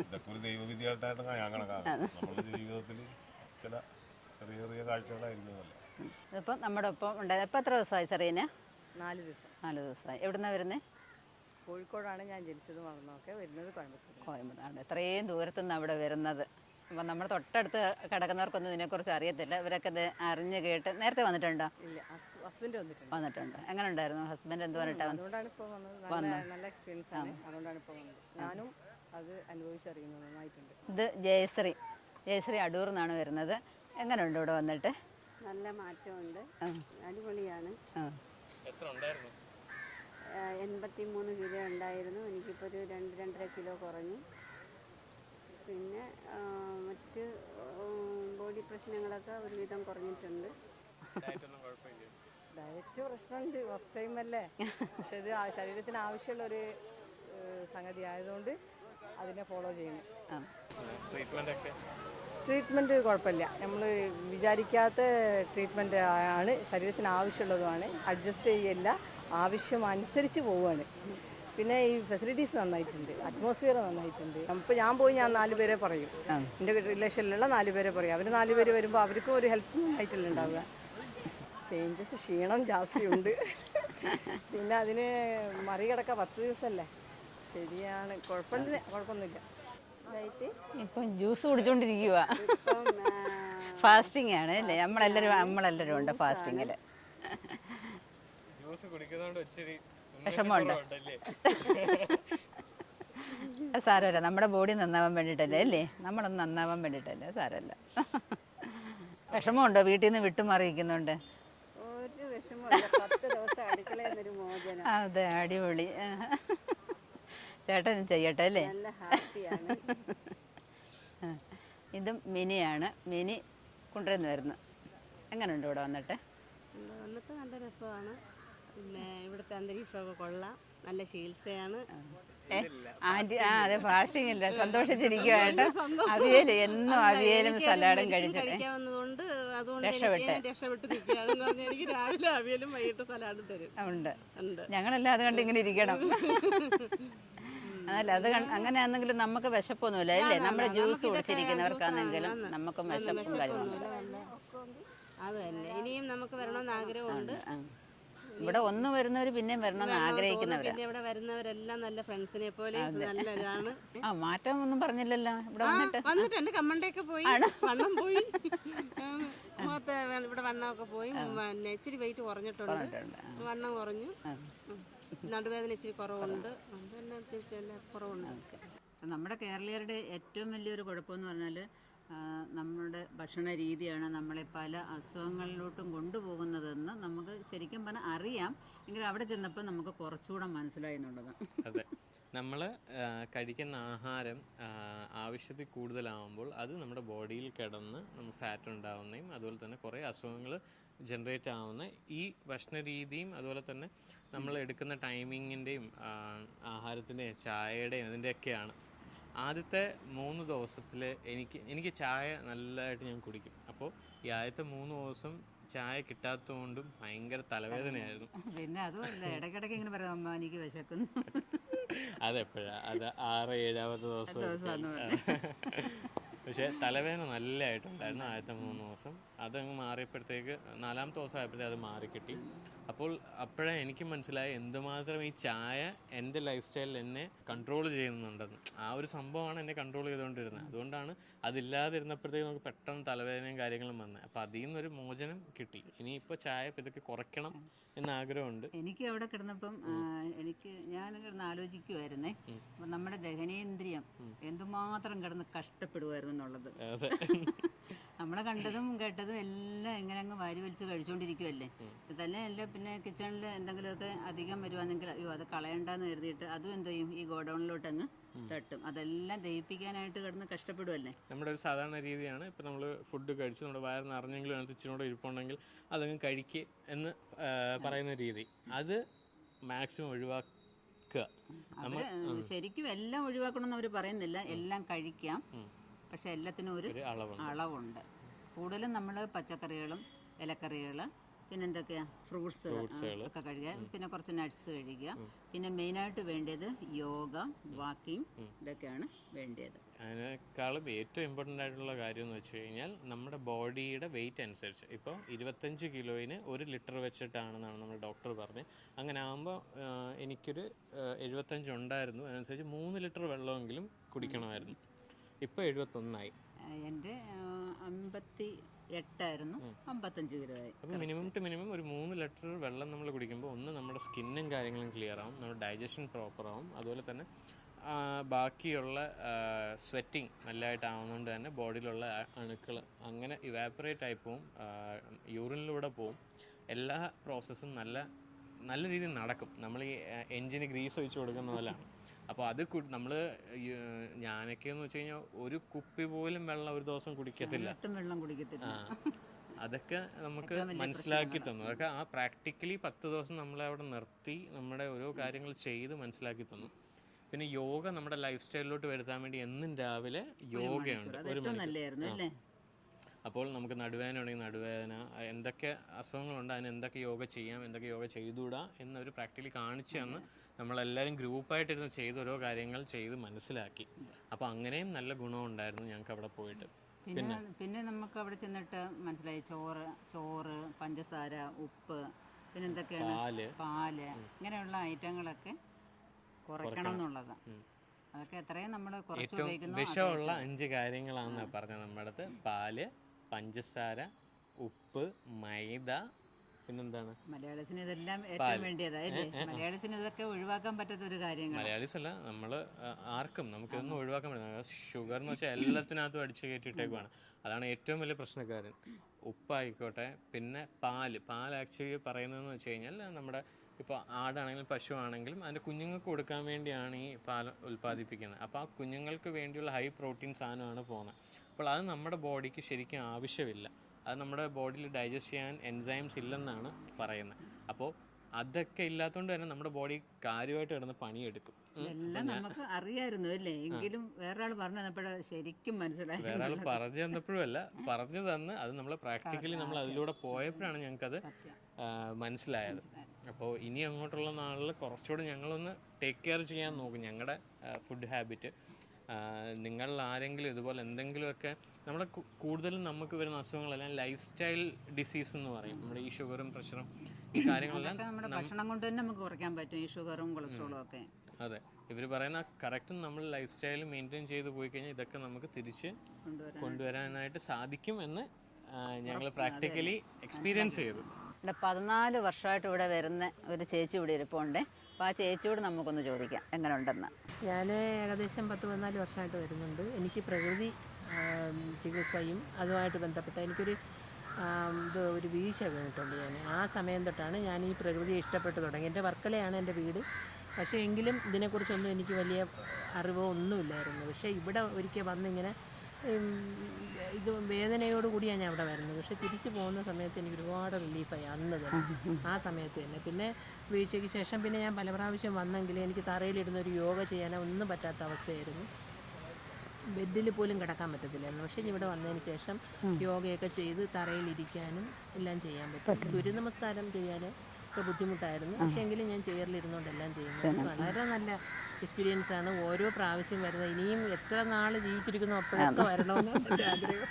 ഇതൊക്കെ ഒരു ദൈവവിധിയായിട്ടാണ് ഞാൻ കണക്കാക്കുന്നത്. നമ്മുടെ ജീവിതത്തിൽ ചില ചെറിയ ചെറിയ കാഴ്ചകളായിരിക്കും. ഇപ്പം നമ്മുടെ ഒപ്പം ഉണ്ടായത് ഇപ്പം എത്ര ദിവസമായി ചെറിയന്? 4 ദിവസം. 4 ദിവസമായി. എവിടുന്നാണ് വരുന്നത്? കോഴിക്കോടാണ് ഞാൻ ജനിച്ചത് വളർന്നതൊക്കെ. വരുന്നത് കോയമ്പത്തൂരാണ്. എത്രയും ദൂരത്തുനിന്ന് അവിടെ വരുന്നത്. അപ്പം നമ്മുടെ തൊട്ടടുത്ത് കിടക്കുന്നവർക്കൊന്നും ഇതിനെക്കുറിച്ച് അറിയത്തില്ല. ഇവരൊക്കെ ഇത് അറിഞ്ഞ് കേട്ട് നേരത്തെ വന്നിട്ടുണ്ടോ? ഇല്ല, ഹസ്ബൻഡ് വന്നിട്ടുണ്ട്. എങ്ങനെ ഉണ്ടായിരുന്നു? ഹസ്ബൻഡ് എന്ത് പറഞ്ഞിട്ടാണ് അതുകൊണ്ടാണ് ഇപ്പോൾ വന്നത്. നല്ല എക്സ്പീരിയൻസ് ആണ്. അതുകൊണ്ടാണ് ഇപ്പോൾ വന്നത്. ഞാനും അത് അനുഭവിച്ചറിയുന്നത്. നന്നായിട്ടുണ്ട്. ഇത് ജയശ്രീ അടൂർ നിന്നാണ് വരുന്നത്. എങ്ങനെയുണ്ട് ഇവിടെ വന്നിട്ട്? നല്ല മാറ്റമുണ്ട്. അടിപൊളിയാണ്. എത്ര ഉണ്ടായിരുന്നു? 83 കിലോ ഉണ്ടായിരുന്നു. എനിക്കിപ്പോൾ ഒരു 2-2.5 കിലോ കുറഞ്ഞു. പിന്നെ മറ്റ് ബോഡി പ്രശ്നങ്ങളൊക്കെ ഒരുവിധം കുറഞ്ഞിട്ടുണ്ട്. ഡയറ്റ് പ്രശ്നമുണ്ട്. ഫസ്റ്റ് ടൈം അല്ലേ, പക്ഷെ ഇത് ശരീരത്തിന് ആവശ്യമുള്ളൊരു സംഗതി ആയതുകൊണ്ട് അതിനെ ഫോളോ ചെയ്യുന്നു. ട്രീറ്റ്മെൻറ്റ് കുഴപ്പമില്ല. നമ്മൾ വിചാരിക്കാത്ത ട്രീറ്റ്മെൻറ്റ് ആണ്. ശരീരത്തിന് ആവശ്യമുള്ളതുമാണ്. അഡ്ജസ്റ്റ് ചെയ്യില്ല, ആവശ്യം അനുസരിച്ച് പോവുകയാണ്. പിന്നെ ഈ ഫെസിലിറ്റീസ് നന്നായിട്ടുണ്ട്, അറ്റ്മോസ്ഫിയർ നന്നായിട്ടുണ്ട്. അപ്പോൾ ഞാൻ 4 പേരെ പറയും. എൻ്റെ റിലേഷനിലുള്ള 4 പേരെ പറയും. അവർ 4 പേര് വരുമ്പോൾ അവർക്കും ഒരു ഹെൽപ്പ് ആയിട്ടല്ല ഉണ്ടാവുക. ചേഞ്ചസ്, ക്ഷീണം ജാസ്തിയുണ്ട്. പിന്നെ അതിന് മറികടക്കാൻ 10 ദിവസമല്ലേ. ശരിയാണ്, കുഴപ്പമൊന്നുമില്ല. ഇപ്പം ജ്യൂസ് കുടിച്ചോണ്ടിരിക്കുക. ഫാസ്റ്റിംഗ് ആണ് അല്ലേ? നമ്മളെല്ലാവരും ഉണ്ട് ഫാസ്റ്റിങ്ങിൽ. ജ്യൂസ് കുടിക്കുന്നതുകൊണ്ട് ഒത്തിരി വിഷമമുണ്ട്. സാരമല്ല, നമ്മുടെ ബോഡി നന്നാവാൻ വേണ്ടിയിട്ടല്ലേ അല്ലേ? നമ്മളൊന്ന് നന്നാവാൻ വേണ്ടിയിട്ടല്ലേ? സാരമല്ല. വിഷമമുണ്ടോ? വീട്ടിൽ നിന്ന് വിട്ടുമാറിയിരിക്കുന്നുണ്ട്? ഒരു വിഷമമില്ല. 10 ദിവസം അടുക്കളയിൽ നിന്നൊരു മോചനം. അതെ, അടിപൊളി. ചേട്ടൻ ചെയ്യട്ടെ അല്ലേ? നല്ല ഹാപ്പിയാണ്. ഇതും മിനിയാണ്. മിനി കുണ്ടറന്ന് വരുന്നു. എങ്ങനെയുണ്ട് ഇവിടെ വന്നിട്ട്? വന്നിട്ട് നല്ല രസമാണ്. പിന്നെ ഇവിടുത്തെ അന്തരീക്ഷമൊക്കെ കൊള്ളാം. നല്ല ചികിത്സയാണ്. ആൻറ്റി അതെ, ഫാസ്റ്റിംഗ് ഇല്ല, സന്തോഷിച്ചിരിക്കുവായിട്ട്. അവിയൽ എന്നും അവിയലും സലാഡും കഴിക്കാവുന്നതുകൊണ്ട് രക്ഷപ്പെട്ട് നിൽക്കുകയാണ്. എനിക്ക് രാവിലെ അവിയലും വൈകിട്ട് സലാഡും തരും. ഉണ്ട്. ഞങ്ങളെല്ലാം അതുകൊണ്ട് ഇങ്ങനെ ഇരിക്കണം. അതല്ല അത് അങ്ങനെയാണെങ്കിലും നമുക്ക് വിശപ്പൊന്നുമില്ല അല്ലേ? നമ്മുടെ ജ്യൂസ് കുടിച്ചിരിക്കുന്നവർക്കാണെങ്കിലും നമുക്കും വിശപ്പും കാര്യമൊന്നും. അത് തന്നെ ഇനിയും നമുക്ക് വരണമെന്ന് ആഗ്രഹമുണ്ട്. ഇവിടെ ഒന്ന് വരുന്നവർ പിന്നെയും വരണമെന്ന് ആഗ്രഹിക്കുന്നവരാ. പിന്നെ ഇവിടെ വരുന്നവരെല്ലാം നല്ല ഫ്രണ്ട്സിനെ പോലെ നല്ല ഇതാണ്. മാറ്റം ഒന്നും പറഞ്ഞില്ലല്ലോ ഇവിടെ വന്നിട്ട് എൻ്റെ കമ്മണ്ടൊക്കെ പോയി, വണ്ണം പോയി, ഇവിടെ വണ്ണമൊക്കെ പോയി, പിന്നെ ഇച്ചിരി വെയിറ്റ് കുറഞ്ഞിട്ടുണ്ട്, വണ്ണം കുറഞ്ഞു, നടുവേദന ഇച്ചിരി കുറവുണ്ട്, അതെല്ലാം ഇച്ചിരി കുറവുണ്ട്. നമ്മുടെ കേരളീയരുടെ ഏറ്റവും വലിയൊരു കുഴപ്പമെന്ന് പറഞ്ഞാൽ നമ്മുടെ ഭക്ഷണ രീതിയാണ് നമ്മളെ പല അസുഖങ്ങളിലോട്ടും കൊണ്ടുപോകുന്നതെന്ന് നമുക്ക് ശരിക്കും പറഞ്ഞാൽ അറിയാം. എങ്കിലും അവിടെ ചെന്നപ്പോൾ നമുക്ക് കുറച്ചുകൂടെ മനസ്സിലായി എന്നുള്ളതാണ്. അതെ, നമ്മൾ കഴിക്കുന്ന ആഹാരം ആവശ്യത്തിൽ കൂടുതലാവുമ്പോൾ അത് നമ്മുടെ ബോഡിയിൽ കിടന്ന് നമുക്ക് ഫാറ്റ് ഉണ്ടാവുന്നതും അതുപോലെ തന്നെ കുറേ അസുഖങ്ങൾ ജനറേറ്റ് ആവുന്ന ഈ ഭക്ഷണ രീതിയും അതുപോലെ തന്നെ നമ്മൾ എടുക്കുന്ന ടൈമിങ്ങിൻ്റെയും ആഹാരത്തിൻ്റെയും ചായയുടെയും അതിൻ്റെയൊക്കെയാണ്. ആദ്യത്തെ 3 ദിവസത്തിൽ എനിക്ക് ചായ നല്ലതായിട്ട് ഞാൻ കുടിക്കും. അപ്പോൾ ഈ ആദ്യത്തെ 3 ദിവസം ചായ കിട്ടാത്തതുകൊണ്ടും ഭയങ്കര തലവേദനയായിരുന്നു. പിന്നെ അതുമല്ല ഇടയ്ക്കിടയ്ക്ക് ഇങ്ങനെ പറയാം, അമ്മ എനിക്ക് വിശക്കുന്നു. അതെപ്പോഴാണ്? അത് 6-7ാമത്തെ ദിവസം. പക്ഷേ തലവേദന നല്ലതായിട്ടുണ്ടായിരുന്നു ആദ്യത്തെ 3 ദിവസം. അതങ്ങ് മാറിയപ്പോഴത്തേക്ക് 4ാമത്തെ ദിവസം ആയപ്പോഴത്തേക്ക് അത് മാറിക്കിട്ടി. അപ്പോഴേ എനിക്ക് മനസ്സിലായി എന്തുമാത്രം ഈ ചായ എൻ്റെ ലൈഫ് സ്റ്റൈലിൽ എന്നെ കൺട്രോൾ ചെയ്യുന്നുണ്ടെന്ന്. ആ ഒരു സംഭവമാണ് എന്നെ കൺട്രോൾ ചെയ്തുകൊണ്ടിരുന്നത്. അതുകൊണ്ടാണ് അതില്ലാതിരുന്നപ്പോഴത്തേക്ക് നമുക്ക് പെട്ടെന്ന് തലവേദനയും കാര്യങ്ങളും വന്നത്. അപ്പോൾ അതിൽ നിന്നൊരു മോചനം കിട്ടി. ഇനിയിപ്പോൾ ചായ ഇതൊക്കെ കുറയ്ക്കണം എന്നാഗ്രഹമുണ്ട്. എനിക്ക് അവിടെ കിടന്നപ്പം ഞാൻ കിടന്ന് ആലോചിക്കുമായിരുന്നേ, അപ്പം നമ്മുടെ ദഹനേന്ദ്രിയം എന്തുമാത്രം കിടന്ന് കഷ്ടപ്പെടുമായിരുന്നു എന്നുള്ളത്. നമ്മളെ കണ്ടതും കേട്ടതും എല്ലാം എങ്ങനെ അങ്ങ് വാരി വലിച്ച് കഴിച്ചുകൊണ്ടിരിക്കുമല്ലേ. തന്നെയല്ല പിന്നെ കിച്ചണിൽ എന്തെങ്കിലുമൊക്കെ അധികം വരുവാണെങ്കിൽ അയ്യോ അത് കളയണ്ടെന്ന് കരുതിയിട്ട് അതും എന്ത് ചെയ്യും, ഈ ഗോഡൗണിലോട്ട് അങ്ങ് തട്ടും. അതെല്ലാം ദഹിപ്പിക്കാനായിട്ട് കിടന്ന് കഷ്ടപ്പെടുമല്ലേ. നമ്മുടെ ഒരു സാധാരണ രീതിയാണ്, ഇപ്പം നമ്മൾ ഫുഡ് കഴിച്ച് നമ്മുടെ വയറ് നിറഞ്ഞെങ്കിലും അതിനകത്ത് ഇച്ചിരി ഇരിപ്പുണ്ടെങ്കിൽ അതങ്ങ് കഴിക്കുക എന്ന് പറയുന്ന രീതി. അത് മാക്സിമം ഒഴിവാക്കുക. ശരിക്കും എല്ലാം ഒഴിവാക്കണമെന്ന് അവർ പറയുന്നില്ല, എല്ലാം കഴിക്കാം. പക്ഷെ എല്ലാത്തിനും ഒരു അളവുണ്ട്. കൂടുതലും നമ്മൾ പച്ചക്കറികളും ഇലക്കറികൾ പിന്നെന്തൊക്കെയാ ഫ്രൂട്ട്സ് ഒക്കെ കഴിക്കുക, പിന്നെ കുറച്ച് നട്ട്സ് കഴിക്കുക. പിന്നെ മെയിനായിട്ട് വേണ്ടത് യോഗ, വാക്കിംഗ്, ഇതൊക്കെയാണ് വേണ്ടത്. അതിനേക്കാളും ഏറ്റവും ഇമ്പോർട്ടൻ്റ് ആയിട്ടുള്ള കാര്യം എന്ന് വെച്ച് കഴിഞ്ഞാൽ നമ്മുടെ ബോഡിയുടെ വെയിറ്റ് അനുസരിച്ച് ഇപ്പോൾ 25 കിലോയിന് 1 ലിറ്റർ വെച്ചിട്ടാണെന്നാണ് നമ്മുടെ ഡോക്ടർ പറഞ്ഞത്. അങ്ങനെ ആകുമ്പോൾ എനിക്കൊരു 75 ഉണ്ടായിരുന്നു, അതിനനുസരിച്ച് 3 ലിറ്റർ വെള്ളമെങ്കിലും കുടിക്കണമായിരുന്നു. ഇപ്പോൾ 71 എൻ്റെ 58 55 കിലോ ആയി. അപ്പോൾ മിനിമം ടു മിനിമം ഒരു 3 ലിറ്റർ വെള്ളം നമ്മൾ കുടിക്കുമ്പോൾ ഒന്ന് നമ്മുടെ സ്കിന്നും കാര്യങ്ങളും ക്ലിയർ ആവും, നമ്മുടെ ഡൈജഷൻ പ്രോപ്പർ ആവും, അതുപോലെ തന്നെ ബാക്കിയുള്ള സ്വെറ്റിങ് നല്ലതായിട്ട് ആവുന്നതുകൊണ്ട് തന്നെ ബോഡിയിലുള്ള അണുക്കൾ അങ്ങനെ ഇവാപ്പറേറ്റ് ആയി പോവും, യൂറിനിലൂടെ പോവും. എല്ലാ പ്രോസസ്സും നല്ല രീതിയിൽ നടക്കും. നമ്മൾ ഈ എൻജിന് ഗ്രീസ് ഒഴിച്ച് കൊടുക്കുന്ന പോലെയാണ്. അപ്പോൾ അത് നമ്മൾ ഞാനൊക്കെ എന്ന് വെച്ച് കഴിഞ്ഞാൽ ഒരു കുപ്പി പോലും വെള്ളം ഒരു ദിവസം കുടിക്കത്തില്ല. അതൊക്കെ നമുക്ക് മനസ്സിലാക്കി തന്നു. അതൊക്കെ ആ പ്രാക്ടിക്കലി 10 ദിവസം നമ്മളെ അവിടെ നിർത്തി നമ്മുടെ ഓരോ കാര്യങ്ങൾ ചെയ്ത് മനസ്സിലാക്കി തന്നു. പിന്നെ യോഗ നമ്മുടെ ലൈഫ് സ്റ്റൈലിലോട്ട് വരുത്താൻ വേണ്ടി എന്നും രാവിലെ യോഗയുണ്ട് 1 മണിക്കൂർ. അപ്പോൾ നമുക്ക് നടുവേദന ഉണ്ടെങ്കിൽ നടുവേദന, എന്തൊക്കെ അസുഖങ്ങളുണ്ട് അതിന് എന്തൊക്കെ യോഗ ചെയ്യാം, എന്തൊക്കെ യോഗ ചെയ്തുകൂടാ എന്നൊരു പ്രാക്ടിക്കലി കാണിച്ചു തന്ന് നമ്മളെല്ലാവരും ഗ്രൂപ്പായിട്ടിരുന്ന് ചെയ്ത് ഓരോ കാര്യങ്ങൾ ചെയ്ത് മനസ്സിലാക്കി. അപ്പോൾ അങ്ങനെയും നല്ല ഗുണമുണ്ടായിരുന്നു ഞങ്ങൾക്ക് അവിടെ പോയിട്ട്. പിന്നെ നമുക്ക് അവിടെ ചെന്നിട്ട് മനസ്സിലായി ചോറ്, പഞ്ചസാര, ഉപ്പ്, പിന്നെ എന്തൊക്കെയാണ് പാല്, ഇങ്ങനെയുള്ള ഐറ്റങ്ങളൊക്കെ കുറയ്ക്കണം എന്നുള്ളതാണ്. അതൊക്കെ എത്രയും നമ്മൾ കുറച്ച് ഉപയോഗിക്കുന്നു. വിഷമുള്ള 5 കാര്യങ്ങളാണെന്നാണ് പറഞ്ഞത് നമ്മുടെ അടുത്ത്. പാല്, പഞ്ചസാര, ഉപ്പ്, മൈദ, പിന്നെന്താണ് മലയാളീസിന് ഇതെല്ലാം ഏറ്റവും വേണ്ടിയതല്ലേ. മലയാളീസിന് ഇതൊക്കെ ഒഴിവാക്കാൻ പറ്റാത്ത ഒരു കാര്യങ്ങൾ. മലയാളീസ് അല്ല, നമ്മൾ ആർക്കും നമുക്കിതൊന്നും ഒഴിവാക്കാൻ പറ്റില്ല. ഷുഗർ എന്ന് വെച്ചാൽ എല്ലാത്തിനകത്തും അടിച്ചു കയറ്റിയിട്ടേക്കുവാണ്. അതാണ് ഏറ്റവും വലിയ പ്രശ്നക്കാരൻ. ഉപ്പായിക്കോട്ടെ, പിന്നെ പാല് ആക്ച്വലി പറയുന്നതെന്ന് വെച്ച് കഴിഞ്ഞാൽ നമ്മുടെ ഇപ്പോൾ ആടാണെങ്കിലും പശു ആണെങ്കിലും അതിൻ്റെ കുഞ്ഞുങ്ങൾക്ക് കൊടുക്കാൻ വേണ്ടിയാണ് ഈ പാൽ ഉൽപ്പാദിപ്പിക്കുന്നത്. അപ്പോൾ ആ കുഞ്ഞുങ്ങൾക്ക് വേണ്ടിയുള്ള ഹൈ പ്രോട്ടീൻ സാധനമാണ് പോകുന്നത്. അപ്പോൾ അത് നമ്മുടെ ബോഡിക്ക് ശരിക്കും ആവശ്യമില്ല. അത് നമ്മുടെ ബോഡിയിൽ ഡൈജസ്റ്റ് ചെയ്യാൻ എൻസൈംസ് ഇല്ലെന്നാണ് പറയുന്നത്. അപ്പോൾ അതൊക്കെ ഇല്ലാത്തതുകൊണ്ട് തന്നെ നമ്മുടെ ബോഡി കാര്യമായിട്ട് കിടന്ന് പണിയെടുക്കും. എല്ലാം നമുക്ക് അറിയായിരുന്നു അല്ലേ, എങ്കിലും വേറെ ആൾ പറഞ്ഞു തന്നപ്പോഴാണ് ശരിക്കും മനസ്സിലായി. വേറെ ആൾ പറഞ്ഞു തന്നപ്പോഴും അല്ല, പറഞ്ഞു തന്ന് അത് നമ്മൾ പ്രാക്ടിക്കലി നമ്മൾ അതിലൂടെ പോയപ്പോഴാണ് ഞങ്ങൾക്കത് മനസ്സിലായത്. അപ്പോൾ ഇനി അങ്ങോട്ടുള്ള നാളിൽ കുറച്ചുകൂടി ഞങ്ങളൊന്ന് ടേക്ക് കെയർ ചെയ്യാൻ നോക്കും ഞങ്ങളുടെ ഫുഡ് ഹാബിറ്റ്. നിങ്ങളിൽ ആരെങ്കിലും ഇതുപോലെ എന്തെങ്കിലുമൊക്കെ നമ്മുടെ കൂടുതലും നമുക്ക് വരുന്ന അസുഖങ്ങളെല്ലാം ലൈഫ് സ്റ്റൈൽ ഡിസീസ് എന്ന് പറയും. നമ്മുടെ ഈ ഷുഗറും പ്രഷറും ഈ കാര്യങ്ങളെല്ലാം നമ്മുടെ ഭക്ഷണം കൊണ്ട് തന്നെ നമുക്ക് കുറയ്ക്കാൻ പറ്റും ഈ ഷുഗറും കൊളസ്ട്രോളും ഒക്കെ. അതെ, ഇവർ പറയുന്ന കറക്റ്റ് നമ്മൾ ലൈഫ് സ്റ്റൈൽ മെയിൻറ്റെയിൻ ചെയ്ത് പോയി കഴിഞ്ഞാൽ ഇതൊക്കെ നമുക്ക് തിരിച്ച് കൊണ്ടുവരാനായിട്ട് സാധിക്കും എന്ന് ഞങ്ങൾ പ്രാക്ടിക്കലി എക്സ്പീരിയൻസ് ചെയ്തു. 14 വർഷമായിട്ട് ഇവിടെ വരുന്ന ഒരു ചേച്ചി ഇവിടെ ഇരിപ്പുണ്ട്. അപ്പോൾ ആ ചേച്ചിയോട് നമുക്കൊന്ന് ചോദിക്കാം എങ്ങനെ ഉണ്ടെന്ന്. ഞാൻ ഏകദേശം 14 വർഷമായിട്ട് വരുന്നുണ്ട്. എനിക്ക് പ്രകൃതി ചികിത്സയും അതുമായിട്ട് ബന്ധപ്പെട്ട എനിക്കൊരു ഒരു വീഴ്ച വീണിട്ടുണ്ട്. ആ സമയം തൊട്ടാണ് ഞാൻ ഈ പ്രകൃതിയെ ഇഷ്ടപ്പെട്ട് തുടങ്ങി. എൻ്റെ വർക്കലയാണ് എൻ്റെ വീട്. പക്ഷേ എങ്കിലും ഇതിനെക്കുറിച്ചൊന്നും എനിക്ക് വലിയ അറിവോ ഒന്നുമില്ലായിരുന്നു. പക്ഷേ ഇവിടെ ഒരിക്കൽ വന്നിങ്ങനെ ഇത് വേദനയോടുകൂടിയാണ് ഞാൻ ഇവിടെ വരുന്നത്. പക്ഷേ തിരിച്ചു പോകുന്ന സമയത്ത് എനിക്ക് ഒരുപാട് റിലീഫായി അന്ന് തന്നെ, ആ സമയത്ത് തന്നെ. പിന്നെ വീഴ്ചയ്ക്ക് ശേഷം പിന്നെ ഞാൻ പല പ്രാവശ്യം വന്നെങ്കിലും എനിക്ക് തറയിലിടുന്ന ഒരു യോഗ ചെയ്യാനോ ഒന്നും പറ്റാത്ത അവസ്ഥയായിരുന്നു. ബെഡിൽ പോലും കിടക്കാൻ പറ്റത്തില്ലായിരുന്നു. പക്ഷേ ഇവിടെ വന്നതിന് ശേഷം യോഗയൊക്കെ ചെയ്ത് തറയിലിരിക്കാനും എല്ലാം ചെയ്യാൻ പറ്റും. സൂര്യ നമസ്കാരം ചെയ്യാൻ ഒക്കെ ബുദ്ധിമുട്ടായിരുന്നു. പക്ഷേ എങ്കിലും ഞാൻ ചെയറിലിരുന്നുകൊണ്ട് എല്ലാം ചെയ്യുന്നു. വളരെ നല്ല എക്സ്പീരിയൻസ് ആണ്. ഓരോ പ്രാവശ്യം വരുന്നത് ഇനിയും എത്ര നാൾ ജീവിച്ചിരിക്കുന്നു അപ്പോഴൊക്കെ വരണമെന്നാണ് എൻ്റെ ആഗ്രഹം.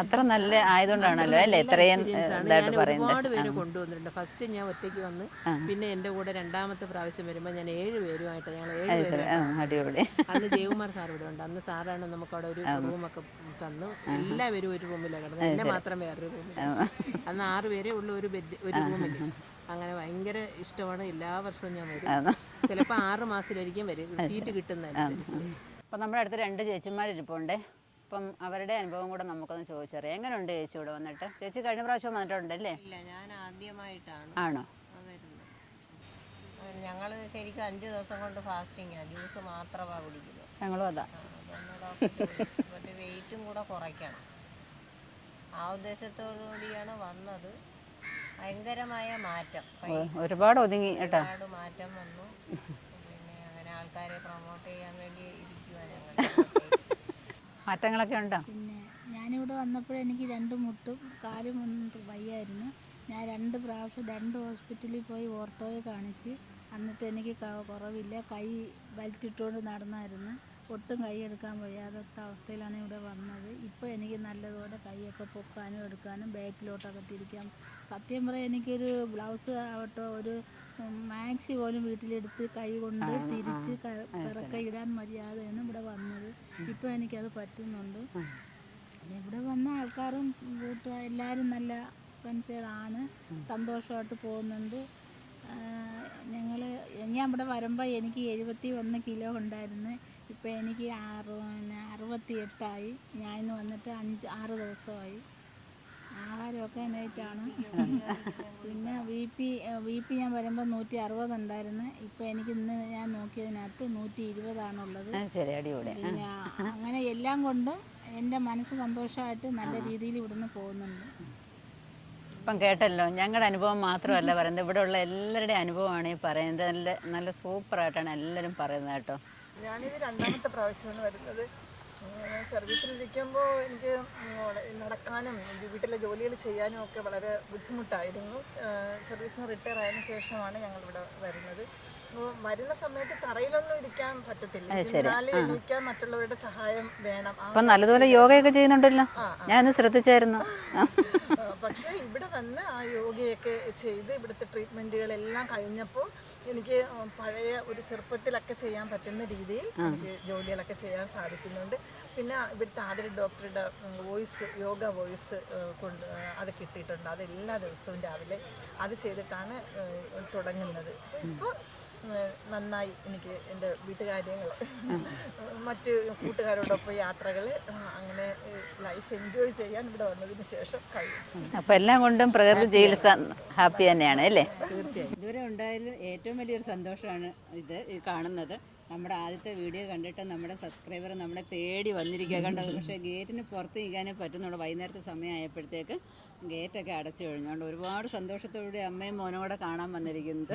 അത്ര നല്ല ആയതുകൊണ്ടാണല്ലോ അല്ലേ ഇത്രയും ഒരുപാട് പേര് കൊണ്ടുവന്നിട്ടുണ്ട്. ഫസ്റ്റ് ഞാൻ ഒറ്റയ്ക്ക് വന്ന് പിന്നെ എൻ്റെ കൂടെ രണ്ടാമത്തെ പ്രാവശ്യം വരുമ്പോൾ ഞാൻ 7 പേരുമായിട്ട് ഞങ്ങൾ 7 പേര്. അന്ന് ജയകുമാർ സാർ ഇവിടെ ഉണ്ട്. അന്ന് സാറാണ് നമുക്ക് അവിടെ ഒരു റൂമൊക്കെ തന്നു. എല്ലാവരും ഒരു റൂമിലാണ് കിടന്നത്, എന്നെ മാത്രം വേറൊരു റൂമിൽ. അന്ന് 6 പേരേ ഉള്ളൂ ഒരു ബെഡ് ഒരു റൂമിൽ. അങ്ങനെ ഭയങ്കര ഇഷ്ടമാണ്. എല്ലാ വർഷവും ഞാൻ വരും. ചിലപ്പോൾ 6 മാസത്തിലൊരിക്കും വരും, സീറ്റ് കിട്ടുന്നതനുസരിച്ച്. അപ്പം നമ്മുടെ അടുത്ത് 2 ചേച്ചിമാരിരിപ്പുണ്ട്. അപ്പം അവരുടെ അനുഭവം കൂടെ നമുക്കൊന്ന് ചോദിച്ചറിയാം. എങ്ങനെയുണ്ട് ചേച്ചി ഇവിടെ വന്നിട്ട്? ചേച്ചി കഴിഞ്ഞ പ്രാവശ്യം വന്നിട്ടുണ്ടല്ലേ? ഇല്ല, ഞാൻ ആദ്യമായിട്ടാണ് ആണോ വരുന്നത്. ഞങ്ങൾ ശരിക്കും 5 ദിവസം കൊണ്ട് ഫാസ്റ്റിങ്ങാണ്, ജ്യൂസ് മാത്രമാണ് കുടിക്കുന്നത്. ഞങ്ങളും അതാ. അതൊന്ന് വെയിറ്റും കൂടെ കുറയ്ക്കണം, ആ ഉദ്ദേശത്തോടുകൂടിയാണ് വന്നത്. ഭയങ്കരമായ മാറ്റം, ഒരുപാട് ഒതുങ്ങി കേട്ടോ, ഒരുപാട് മാറ്റം വന്നു. പിന്നെ അങ്ങനെ ആൾക്കാരെ പ്രൊമോട്ട് ചെയ്യാൻ വേണ്ടി ഇരിക്കുവാണ് ഞങ്ങൾ. മാറ്റങ്ങളൊക്കെ ഉണ്ടോ? പിന്നെ ഞാനിവിടെ വന്നപ്പോൾ എനിക്ക് 2 മുട്ടും കാലും ഒന്നും വയ്യായിരുന്നു. ഞാൻ 2 പ്രാവശ്യം 2 ഹോസ്പിറ്റലിൽ പോയി ഓർത്തോയെ കാണിച്ച്. എന്നിട്ട് എനിക്ക് കുറവില്ല. കൈ വലിച്ചിട്ടുകൊണ്ട് നടന്നായിരുന്നു. ഒട്ടും കൈ എടുക്കാൻ വയ്യാത്ത അവസ്ഥയിലാണ് ഇവിടെ വന്നത്. ഇപ്പോൾ എനിക്ക് നല്ലതുപോലെ കൈയൊക്കെ പൊക്കാനും എടുക്കാനും ബാക്കിലോട്ടൊക്കെ തിരിക്കാം. സത്യം പറയാം, എനിക്കൊരു ബ്ലൗസ് ആവട്ടോ ഒരു മാക്സി പോലും വീട്ടിലെടുത്ത് കൈ കൊണ്ട് തിരിച്ച് പിറക്കെ ഇടാൻ മര്യാദയാണ് ഇവിടെ വന്നത്. ഇപ്പോൾ എനിക്കത് പറ്റുന്നുണ്ട്. പിന്നെ ഇവിടെ വന്ന ആൾക്കാരും എല്ലാവരും നല്ല ഫ്രണ്ട്സുകളാണ്, സന്തോഷമായിട്ട് പോകുന്നുണ്ട്. ഞാൻ ഇവിടെ വരുമ്പോൾ എനിക്ക് 71 കിലോ ഉണ്ടായിരുന്നു. ഇപ്പോൾ എനിക്ക് 68ആയി. ഞാൻ ഇന്ന് വന്നിട്ട് 6 ദിവസമായി. ആഹാരമൊക്കെ നൈറ്റാണ്. പിന്നെ ബി പി ഞാൻ വരുമ്പോൾ 160 ഉണ്ടായിരുന്നു. ഇപ്പോൾ എനിക്ക് ഇന്ന് ഞാൻ നോക്കിയതിനകത്ത് 120ആണുള്ളത്. പിന്നെ അങ്ങനെ എല്ലാം കൊണ്ടും എൻ്റെ മനസ്സ് സന്തോഷമായിട്ട് നല്ല രീതിയിൽ ഇവിടുന്ന് പോകുന്നുണ്ട്. ഇപ്പം കേട്ടല്ലോ, ഞങ്ങളുടെ അനുഭവം മാത്രമല്ല പറയുന്നത്, ഇവിടെ ഉള്ള എല്ലാവരുടെയും അനുഭവമാണ് ഈ പറയുന്നത്. നല്ല നല്ല സൂപ്പറായിട്ടാണ് എല്ലാവരും പറയുന്നത് കേട്ടോ. ഞാനിത് 2ാമത്തെ പ്രാവശ്യമാണ് വരുന്നത്. സർവീസിലിരിക്കുമ്പോൾ എനിക്ക് നടക്കാനും വീട്ടിലെ ജോലികൾ ചെയ്യാനും ഒക്കെ വളരെ ബുദ്ധിമുട്ടായിരുന്നു. സർവീസിൽ നിന്ന് റിട്ടയർ ആയതിനു ശേഷമാണ് ഞങ്ങളിവിടെ വരുന്നത്. വരുന്ന സമയത്ത് തറയിലൊന്നും ഇരിക്കാൻ പറ്റത്തില്ല, എണീക്കാൻ മറ്റുള്ളവരുടെ സഹായം വേണം. അപ്പം നല്ലതുപോലെ യോഗയൊക്കെ ചെയ്യുന്നുണ്ടല്ലോ, ഞാൻ ശ്രദ്ധിച്ചായിരുന്നു. പക്ഷേ ഇവിടെ വന്ന് ആ യോഗയൊക്കെ ചെയ്ത് ഇവിടുത്തെ ട്രീറ്റ്മെൻറ്റുകളെല്ലാം കഴിഞ്ഞപ്പോൾ എനിക്ക് പഴയ ഒരു ചെറുപ്പത്തിലൊക്കെ ചെയ്യാൻ പറ്റുന്ന രീതിയിൽ എനിക്ക് ജോലികളൊക്കെ ചെയ്യാൻ സാധിക്കുന്നുണ്ട്. പിന്നെ ഇവിടുത്തെ ആദ്യ ഡോക്ടറുടെ വോയിസ്, യോഗ വോയിസ് കൊണ്ട് അത് കിട്ടിയിട്ടുണ്ട്. അത് എല്ലാ ദിവസവും രാവിലെ അത് ചെയ്തിട്ടാണ് തുടങ്ങുന്നത്. ഇപ്പോൾ നന്നായി എനിക്ക് എൻ്റെ വീട്ടുകാര്യങ്ങൾ, മറ്റ് കൂട്ടുകാരോടൊപ്പം യാത്രകൾ, അങ്ങനെ ലൈഫ് എൻജോയ് ചെയ്യാൻ ഇവിടെ വന്നതിന് ശേഷം കഴിയും. അപ്പോൾ എല്ലാം കൊണ്ടും പ്രകൃതി ചികിത്സ ഹാപ്പി തന്നെയാണ് അല്ലേ? തീർച്ചയായും. ഇതുവരെ ഉണ്ടായാലും ഏറ്റവും വലിയൊരു സന്തോഷമാണ് ഇത് കാണുന്നത്. നമ്മുടെ ആദ്യത്തെ വീഡിയോ കണ്ടിട്ട് നമ്മുടെ സബ്സ്ക്രൈബർ നമ്മളെ തേടി വന്നിരിക്കുക കണ്ടത്. പക്ഷേ ഗേറ്റിന് പുറത്ത് നിൽക്കാനേ പറ്റുന്നുള്ളൂ. വൈകുന്നേരത്തെ സമയമായപ്പോഴത്തേക്ക് ഗേറ്റൊക്കെ അടച്ചു കഴിഞ്ഞുകൊണ്ട് ഒരുപാട് സന്തോഷത്തോടെ അമ്മയും മോനും കൂടെ കാണാൻ വന്നിരിക്കുന്നത്.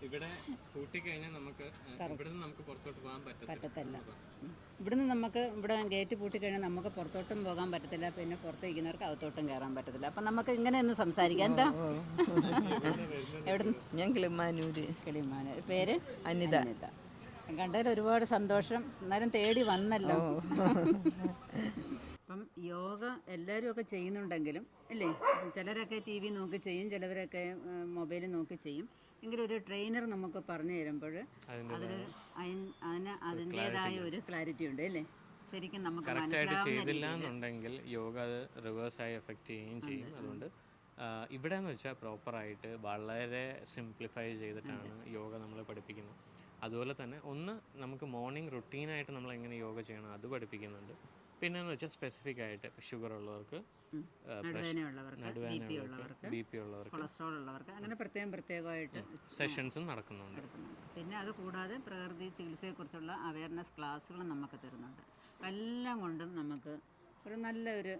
ഇവിടെ പൂട്ടിക്കഴിഞ്ഞാൽ നമുക്ക് ഇവിടുന്ന് നമുക്ക് പുറത്തോട്ട് പോകാൻ പറ്റത്തില്ല. ഇവിടുന്ന് നമുക്ക് ഇവിടെ ഗേറ്റ് പൂട്ടിക്കഴിഞ്ഞാൽ നമുക്ക് പുറത്തോട്ടും പോകാൻ പറ്റത്തില്ല, പിന്നെ പുറത്ത് ഇരിക്കുന്നവർക്ക് അകത്തോട്ടും കയറാൻ പറ്റത്തില്ല. അപ്പം നമുക്ക് ഇങ്ങനെ ഒന്ന് സംസാരിക്കാം. എന്താ എവിടെ? ഞാൻ കിളിമാനൂര്. കിളിമാനൂർ. പേര്? അനിത. കണ്ടതിൽ ഒരുപാട് സന്തോഷം. എന്നാലും തേടി വന്നല്ലോ. അപ്പം യോഗ എല്ലാവരും ഒക്കെ ചെയ്യുന്നുണ്ടെങ്കിലും അല്ലേ, ചിലരൊക്കെ TV നോക്കി ചെയ്യും, ചിലവരൊക്കെ മൊബൈലിൽ നോക്കി ചെയ്യും. എങ്കിലും ഒരു ട്രെയിനർ നമുക്ക് പറഞ്ഞു തരുമ്പോൾ അതിൻ്റെതായ ഒരു ക്ലാരിറ്റി ഉണ്ട് അല്ലേ, ശരിക്കും നമുക്ക് ചെയ്തില്ല എന്നുണ്ടെങ്കിൽ യോഗ അത് റിവേഴ്സായി എഫക്റ്റ് ചെയ്യുകയും ചെയ്യും. അതുകൊണ്ട് ഇവിടെ എന്ന് വെച്ചാൽ പ്രോപ്പറായിട്ട് വളരെ സിംപ്ലിഫൈ ചെയ്തിട്ടാണ് യോഗ നമ്മൾ പഠിപ്പിക്കുന്നത്. അതുപോലെ തന്നെ ഒന്ന് നമുക്ക് മോർണിംഗ് റുട്ടീനായിട്ട് നമ്മൾ എങ്ങനെ യോഗ ചെയ്യണം അത് പഠിപ്പിക്കുന്നുണ്ട്. പിന്നെയെന്ന് വെച്ചാൽ സ്പെസിഫിക് ആയിട്ട് ഷുഗർ ഉള്ളവർക്ക്, ബി പി ഉള്ളവർക്ക്, കൊളസ്ട്രോൾ ഉള്ളവർക്ക് അങ്ങനെ പ്രത്യേകമായിട്ട് സെഷൻസും നടക്കുന്നുണ്ട്. പിന്നെ അത് കൂടാതെ പ്രകൃതി ചികിത്സയെക്കുറിച്ചുള്ള അവയർനെസ് ക്ലാസ്സുകൾ നമുക്ക് തരുന്നുണ്ട്. എല്ലാം കൊണ്ടും നമുക്ക് ഒരു നല്ലൊരു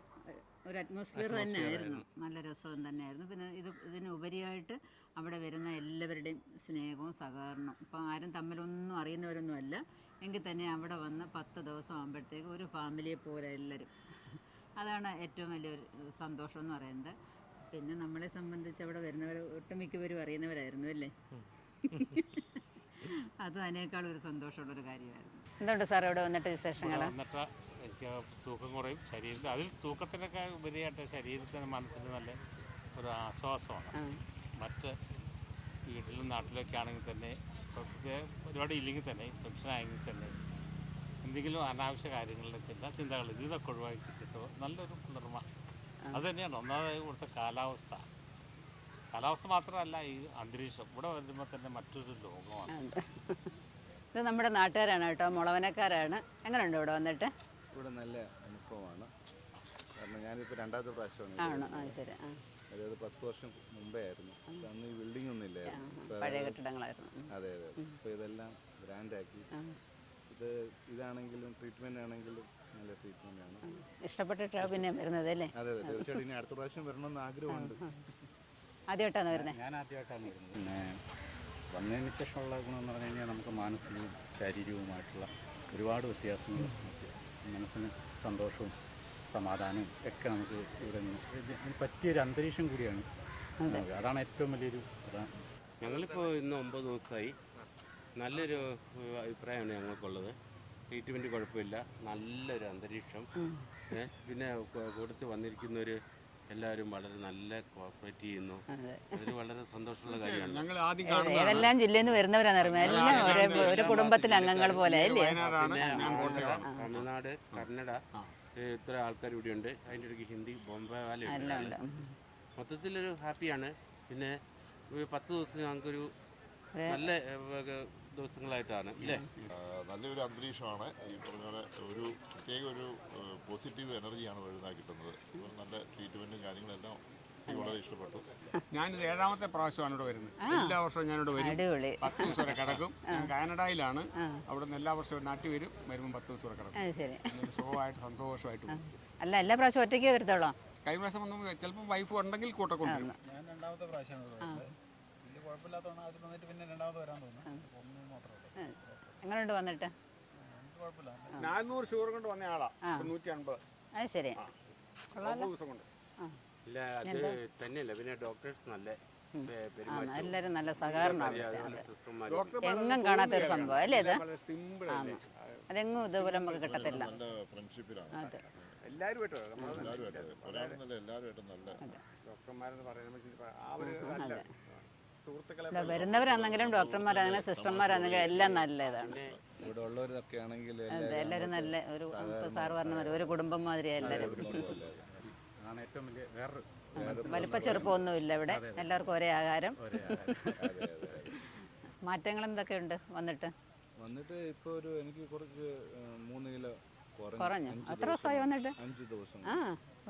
അറ്റ്മോസ്ഫിയർ തന്നെയായിരുന്നു, നല്ല രസവും തന്നെയായിരുന്നു. പിന്നെ ഇതിനുപരിയായിട്ട് അവിടെ വരുന്ന എല്ലാവരുടെയും സ്നേഹവും സഹകരണവും. ഇപ്പം ആരും തമ്മിലൊന്നും അറിയുന്നവരൊന്നുമല്ല, എങ്കിൽ തന്നെ അവിടെ വന്ന് 10 ദിവസം ആകുമ്പോഴത്തേക്ക് ഒരു ഫാമിലിയെ പോലെ എല്ലാവരും. അതാണ് ഏറ്റവും വലിയൊരു സന്തോഷം എന്ന് പറയുന്നത്. പിന്നെ നമ്മളെ സംബന്ധിച്ച് അവിടെ വരുന്നവർ ഒട്ടുമിക്കവരും അറിയുന്നവരായിരുന്നു അല്ലേ. അത് അതിനേക്കാളും ഒരു സന്തോഷമുള്ളൊരു കാര്യമായിരുന്നു. എന്തുകൊണ്ട് സാർ ഇവിടെ വന്നിട്ട് വിശേഷങ്ങൾ? എനിക്ക് തൂക്കം കുറയും, ശരീരത്തിൽ അതിൽ തൂക്കത്തിനൊക്കെ ഉപരിയായിട്ട് ശരീരത്തിന് മനസ്സിന് നല്ല ഒരു ആശ്വാസമാണ്. മറ്റ് വീട്ടിലും നാട്ടിലൊക്കെ ആണെങ്കിൽ തന്നെ ഒരുപാട് ഇല്ലെങ്കിൽ തന്നെ ടെൻഷനായെങ്കിൽ തന്നെ എന്തെങ്കിലും അനാവശ്യ കാര്യങ്ങളുടെ ചിന്തകൾ ഇതൊക്കെ ഒഴിവാക്കി കിട്ടുമോ നല്ലൊരു കുളിർമ. അത് തന്നെയാണ് ഒന്നാമത് ഇവിടുത്തെ കാലാവസ്ഥ മാത്രമല്ല ഈ അന്തരീക്ഷം. ഇവിടെ വരുമ്പോൾ തന്നെ മറ്റൊരു ലോകമാണ്. ഇത് നമ്മുടെ നാട്ടുകാരാണ് കേട്ടോ, മുളവനക്കാരാണ്. എങ്ങനെയുണ്ട് ഇവിടെ വന്നിട്ട്? ഇവിടെ നല്ല അനുഭവമാണ്. കാരണം ഞാനിപ്പോൾ 2ാമത്തെ പ്രാവശ്യമാണ്. ശരി. അതായത് 10 വർഷം മുമ്പേ ആയിരുന്നു. അന്ന് ഈ ബിൽഡിംഗ് ഒന്നും ഇല്ലായിരുന്നു, പഴയ കെട്ടിടങ്ങളായിരുന്നു. അതെ. ഇപ്പോൾ ഇതെല്ലാം ബ്രാൻഡാക്കി. ഇതാണെങ്കിലും ട്രീറ്റ്മെൻ്റ് ആണെങ്കിലും നല്ല ട്രീറ്റ്മെൻ്റ് ആണ്. ഇഷ്ടപ്പെട്ടിട്ടാണ് പിന്നെ വരുന്നത് അല്ലേ? അതെ തീർച്ചയായിട്ടും. ഇനി അടുത്ത പ്രാവശ്യം വരണമെന്ന് ആഗ്രഹമുണ്ട്. ആദ്യമായിട്ടാണ് വരുന്നത്? ഞാൻ ആദ്യമായിട്ടാണ് വരുന്നത്. പിന്നെ വന്നതിന് ശേഷമുള്ള ഗുണമെന്ന് പറഞ്ഞു കഴിഞ്ഞാൽ നമുക്ക് മാനസികവും ശാരീരികവുമായിട്ടുള്ള ഒരുപാട് വ്യത്യാസങ്ങൾ, മനസ്സിന് സന്തോഷവും സമാധാനവും ഒക്കെ നമുക്ക് ഇവിടെ നിന്ന് പറ്റിയൊരു അന്തരീക്ഷം കൂടിയാണ്. അതാണ് ഏറ്റവും വലിയൊരു പ്രധാനം. ഞങ്ങളിപ്പോൾ ഇന്ന് 9 ദിവസമായി. നല്ലൊരു അഭിപ്രായമാണ് ഞങ്ങൾക്കുള്ളത്. ട്രീറ്റ്മെൻറ്റ് കുഴപ്പമില്ല, നല്ലൊരു അന്തരീക്ഷം. പിന്നെ കൊടുത്ത് വന്നിരിക്കുന്നവർ എല്ലാവരും വളരെ നല്ല കോപ്പറേറ്റ് ചെയ്യുന്നു. അതൊരു വളരെ സന്തോഷമുള്ള കാര്യമാണ്. ഏതെല്ലാം ജില്ലയിൽ നിന്ന് വരുന്നവരാണെന്ന് എല്ലാം ഒരു കുടുംബത്തിലെ അംഗങ്ങൾ പോലെ അല്ലേ? തമിഴ്നാട്, കന്നഡ, ഇത്ര ആൾക്കാർ ഇവിടെ ഉണ്ട്. അതിൻ്റെ ഇടയ്ക്ക് ഹിന്ദി, ബോംബെ വാല, മൊത്തത്തിലൊരു ഹാപ്പിയാണ്. പിന്നെ 10 ദിവസം ഞങ്ങൾക്കൊരു നല്ല ദിവസങ്ങളായിട്ടാണ് അല്ലേ. നല്ലൊരു അന്തരീക്ഷമാണ്. ഈ പറഞ്ഞ പോലെ ഒരു പ്രത്യേക ഒരു പോസിറ്റീവ് എനർജിയാണ് വരുന്നത് കിട്ടുന്നത്. നല്ല ട്രീറ്റ്മെൻറ്റും കാര്യങ്ങളെല്ലാം എനിക്ക് വളരെ ഇഷ്ടപ്പെട്ടു. ഞാനിത് 7ാമത്തെ പ്രാവശ്യമാണ് ഇവിടെ വരുന്നത്. എല്ലാ വർഷവും ഞാനിവിടെ വരും. 10 ദിവസം വരെ കിടക്കും. ഞാൻ കാനഡയിലാണ്. അവിടെ നിന്ന് എല്ലാ വർഷവും നാട്ടിൽ വരുമ്പോൾ 10 ദിവസം വരെ കിടക്കും. സുഖമായിട്ട് സന്തോഷമായിട്ട് പോകും. അല്ല, എല്ലാ പ്രാവശ്യം ഒറ്റയ്ക്ക് വരത്തോളാം? കഴിഞ്ഞ പ്രാവശ്യം ഒന്നും ചിലപ്പോൾ വൈഫ് ഉണ്ടെങ്കിൽ കൂട്ടൊക്കെ ഞാൻ 2ാമത്തെ പ്രാവശ്യമാണ് വരുന്നത്. വലിയ കുഴപ്പമില്ലാത്തതാണ്. ആദ്യം വന്നിട്ട് പിന്നെ 2ാമത് വരാൻ തോന്നുന്നു. എങ്ങനെയുണ്ട് വന്നിട്ട്? കുഴപ്പമില്ല. 400 ഷുഗർ കൊണ്ട് വന്ന ആളാ. 150. അത് ശരി. 9 ദിവസം കൊണ്ട്. ഇല്ല, അത് തന്നെയല്ല. പിന്നെ ഡോക്ടേഴ്സ് നല്ല എല്ലാവരും നല്ല സഹകരണമാണ്. എങ്ങും കാണാത്തൊരു സംഭവം അല്ലേ ഇത്? അതെങ്ങും ഇതുപോലെ നമുക്ക് കിട്ടത്തില്ല. അതെ, വരുന്നവരാണെങ്കിലും ഡോക്ടർമാരാണെങ്കിലും സിസ്റ്റർമാരാണെങ്കിലും എല്ലാം നല്ലതാണ്. ഇവിടെ ഉള്ളവരൊക്കെ ആണെങ്കിൽ എല്ലാവരും നല്ല ഒരു സാറ് പറഞ്ഞ മാതിരി ഒരു കുടുംബം മാതിരി എല്ലാവരും. വലിപ്പ ചെറുപ്പമൊന്നുമില്ല ഇവിടെ, എല്ലാവർക്കും ഒരേ ആഹാരം. മാറ്റങ്ങൾ എന്തൊക്കെയുണ്ട് വന്നിട്ട്? ഇപ്പോൾ ഒരു എനിക്ക് കുറച്ച് 3 കിലോ കുറഞ്ഞു. എത്ര ദിവസമായി വന്നിട്ട്? 5 ദിവസം.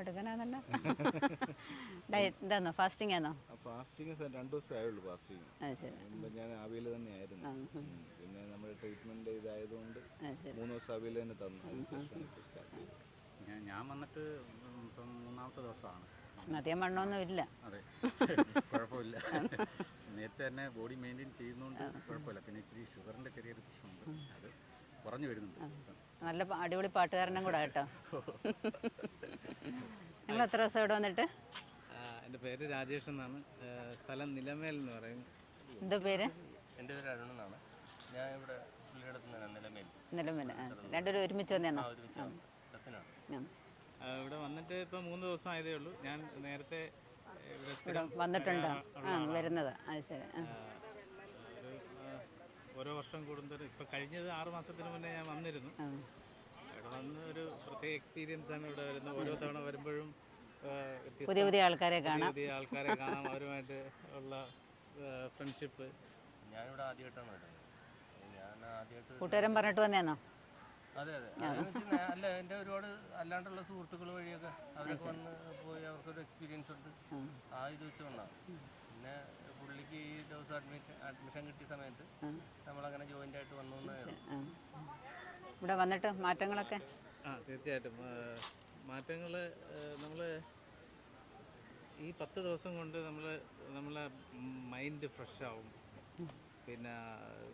എടുക്കാനാന്നല്ലോ. ഡയറ്റ് എന്താണോ, ഫാസ്റ്റിംഗ് ആണോ? ഫാസ്റ്റിങ് 2 ദിവസമേ ആയുള്ളൂ ഫാസ്റ്റിങ്. അത് ശരി. മുമ്പ് ഞാൻ ആവിയിൽ തന്നെയായിരുന്നു. പിന്നെ നമ്മുടെ ട്രീറ്റ്മെൻറ്റ് ഇതായതുകൊണ്ട് 3 ദിവസം ആവിയിൽ തന്നെ തന്നു. അതിനുശേഷമാണ് ഇപ്പോൾ സ്റ്റാർട്ട് ചെയ്തത്. ഞാൻ വന്നിട്ട് ഇപ്പം 3ാമത്തെ ദിവസമാണ്. അധികം വണ്ണമൊന്നും ഇല്ല. അതെ, കുഴപ്പമില്ല. നേരത്തെ തന്നെ ബോഡി മെയിൻറ്റെയിൻ ചെയ്യുന്നതുകൊണ്ട് കുഴപ്പമില്ല. പിന്നെ ഇച്ചിരി ഷുഗറിൻ്റെ ചെറിയൊരു പ്രശ്നമുണ്ട്, അത് കുറഞ്ഞു വരുന്നുണ്ട്. നല്ല അടിപൊളി പാട്ടുകാരനും കൂടെ കേട്ടോ. നിങ്ങൾ എത്ര ദിവസം ഇവിടെ വന്നിട്ട്? എൻ്റെ പേര് രാജേഷ് എന്നാണ്. സ്ഥലം നിലമേൽ എന്ന് പറയും. എന്താ പേര്? എൻ്റെ പേര് അരുൺ എന്നാണ്. ഞാൻ ഇവിടെ നിലമേൽ. നിലമേൽ. രണ്ടുപേരും ഒരുമിച്ച് വന്നേന്നോ? ഇവിടെ വന്നിട്ട് ഇപ്പം 3 ദിവസം ആയതേ ഉള്ളൂ. ഞാൻ നേരത്തെ ഇവിടെ വന്നിട്ടുണ്ടോ? വരുന്നത്. അത് ശരി. ഓരോ വർഷം കൂടുമ്പോൾ ഇപ്പം കഴിഞ്ഞത് 6 മാസത്തിന് മുന്നേ ഞാൻ വന്നിരുന്നു. ഇവിടെ വന്ന് ഒരു പ്രത്യേക എക്സ്പീരിയൻസ് ആണ് ഇവിടെ വരുന്നത്. ഓരോ തവണ വരുമ്പോഴും പുതിയ പുതിയ ആൾക്കാരെ കാണാം. അവരുമായിട്ട് ഉള്ള ഫ്രണ്ട്ഷിപ്പ്. ഞാനിവിടെ ആദ്യമായിട്ടാണ് വരുന്നത്. ഞാൻ ആദ്യമായിട്ട് കൂട്ടുകാരൻ പറഞ്ഞിട്ട് വന്നേന്നോ? അതെ അതെ. അല്ല, എൻ്റെ ഒരുപാട് അല്ലാണ്ടുള്ള സുഹൃത്തുക്കൾ വഴിയൊക്കെ അവരൊക്കെ വന്ന് പോയി അവർക്കൊരു എക്സ്പീരിയൻസ് ഉണ്ട്. ആ ഇത് വെച്ച് വന്നതാണ്. പിന്നെ പുള്ളിക്ക് ഈ ദിവസം അഡ്മിഷൻ കിട്ടിയ സമയത്ത് നമ്മളങ്ങനെ ജോയിൻ്റ് ആയിട്ട് വന്നു. ഇവിടെ വന്നിട്ട് മാറ്റങ്ങളൊക്കെ? തീർച്ചയായിട്ടും മാറ്റങ്ങൾ. നമ്മൾ ഈ 10 ദിവസം കൊണ്ട് നമ്മളെ മൈൻഡ് ഫ്രഷ് ആവും. പിന്നെ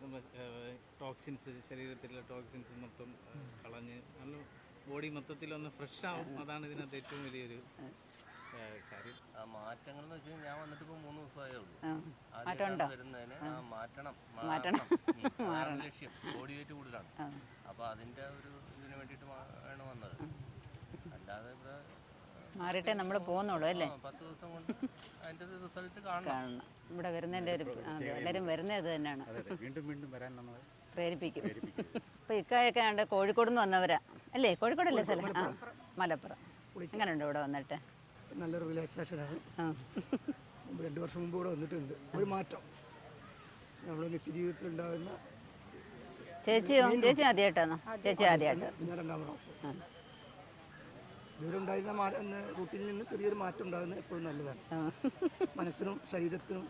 നമ്മൾ ടോക്സിൻസ്, ശരീരത്തിലെ ടോക്സിൻസ് മൊത്തം കളഞ്ഞ് നല്ല ബോഡി മൊത്തത്തിലൊന്ന് ഫ്രഷ് ആവും. അതാണ് ഇതിനകത്ത് ഏറ്റവും വലിയൊരു കാര്യം. മാറ്റങ്ങൾ എന്ന് വെച്ചാൽ ഞാൻ വന്നിട്ട് ഇപ്പോൾ 3 ദിവസമായേ ഉള്ളൂ. വരുന്നതിന് മാറ്റണം ലക്ഷ്യം ബോഡി വെയിറ്റ് കൂടുതലാണ്. അപ്പോൾ അതിൻ്റെ ഒരു ഇതിന് വേണ്ടിയിട്ട് ആണ് വന്നത്. അല്ലാതെ ഇവിടെ മാറിയിട്ടേ നമ്മൾ പോകുന്നുള്ളൂ അല്ലേ? 10 ദിവസം കൊണ്ട് അതിൻ്റെ റിസൾട്ട് കാണണം. ഇവിടെ വരുന്നതിൻ്റെ ഒരു എല്ലാവരും വരുന്നത് ഇത് തന്നെയാണ്. വീണ്ടും വീണ്ടും വരാൻ നമ്മൾ പ്രേരിപ്പിക്കും. ഇപ്പോൾ ഇക്കായൊക്കെ ആണ്ട് കോഴിക്കോട് നിന്ന് വന്നവരാ അല്ലേ? കോഴിക്കോടല്ലേ സ്ഥലം? മലപ്പുറം. എങ്ങനെയുണ്ട് ഇവിടെ വന്നിട്ട്? നല്ലൊരു റിലാക്സേഷനാണ്. 2 വർഷം മുമ്പ് ഇവിടെ വന്നിട്ടുണ്ട്. ഒരു മാറ്റം നമ്മുടെ നിത്യജീവിതത്തിൽ ഉണ്ടാകുന്ന. ചേച്ചി ആദ്യമായിട്ടാണോ? ചേച്ചി ആദ്യമായിട്ട്. പിന്നെ 2ാം പ്രാവശ്യം. ഇതുവരെ ഉണ്ടായിരുന്ന റൂട്ടിൽ നിന്ന് ചെറിയൊരു മാറ്റം ഉണ്ടാകുന്നത് എപ്പോഴും നല്ലതാണ്. മനസ്സിനും ശരീരത്തിനും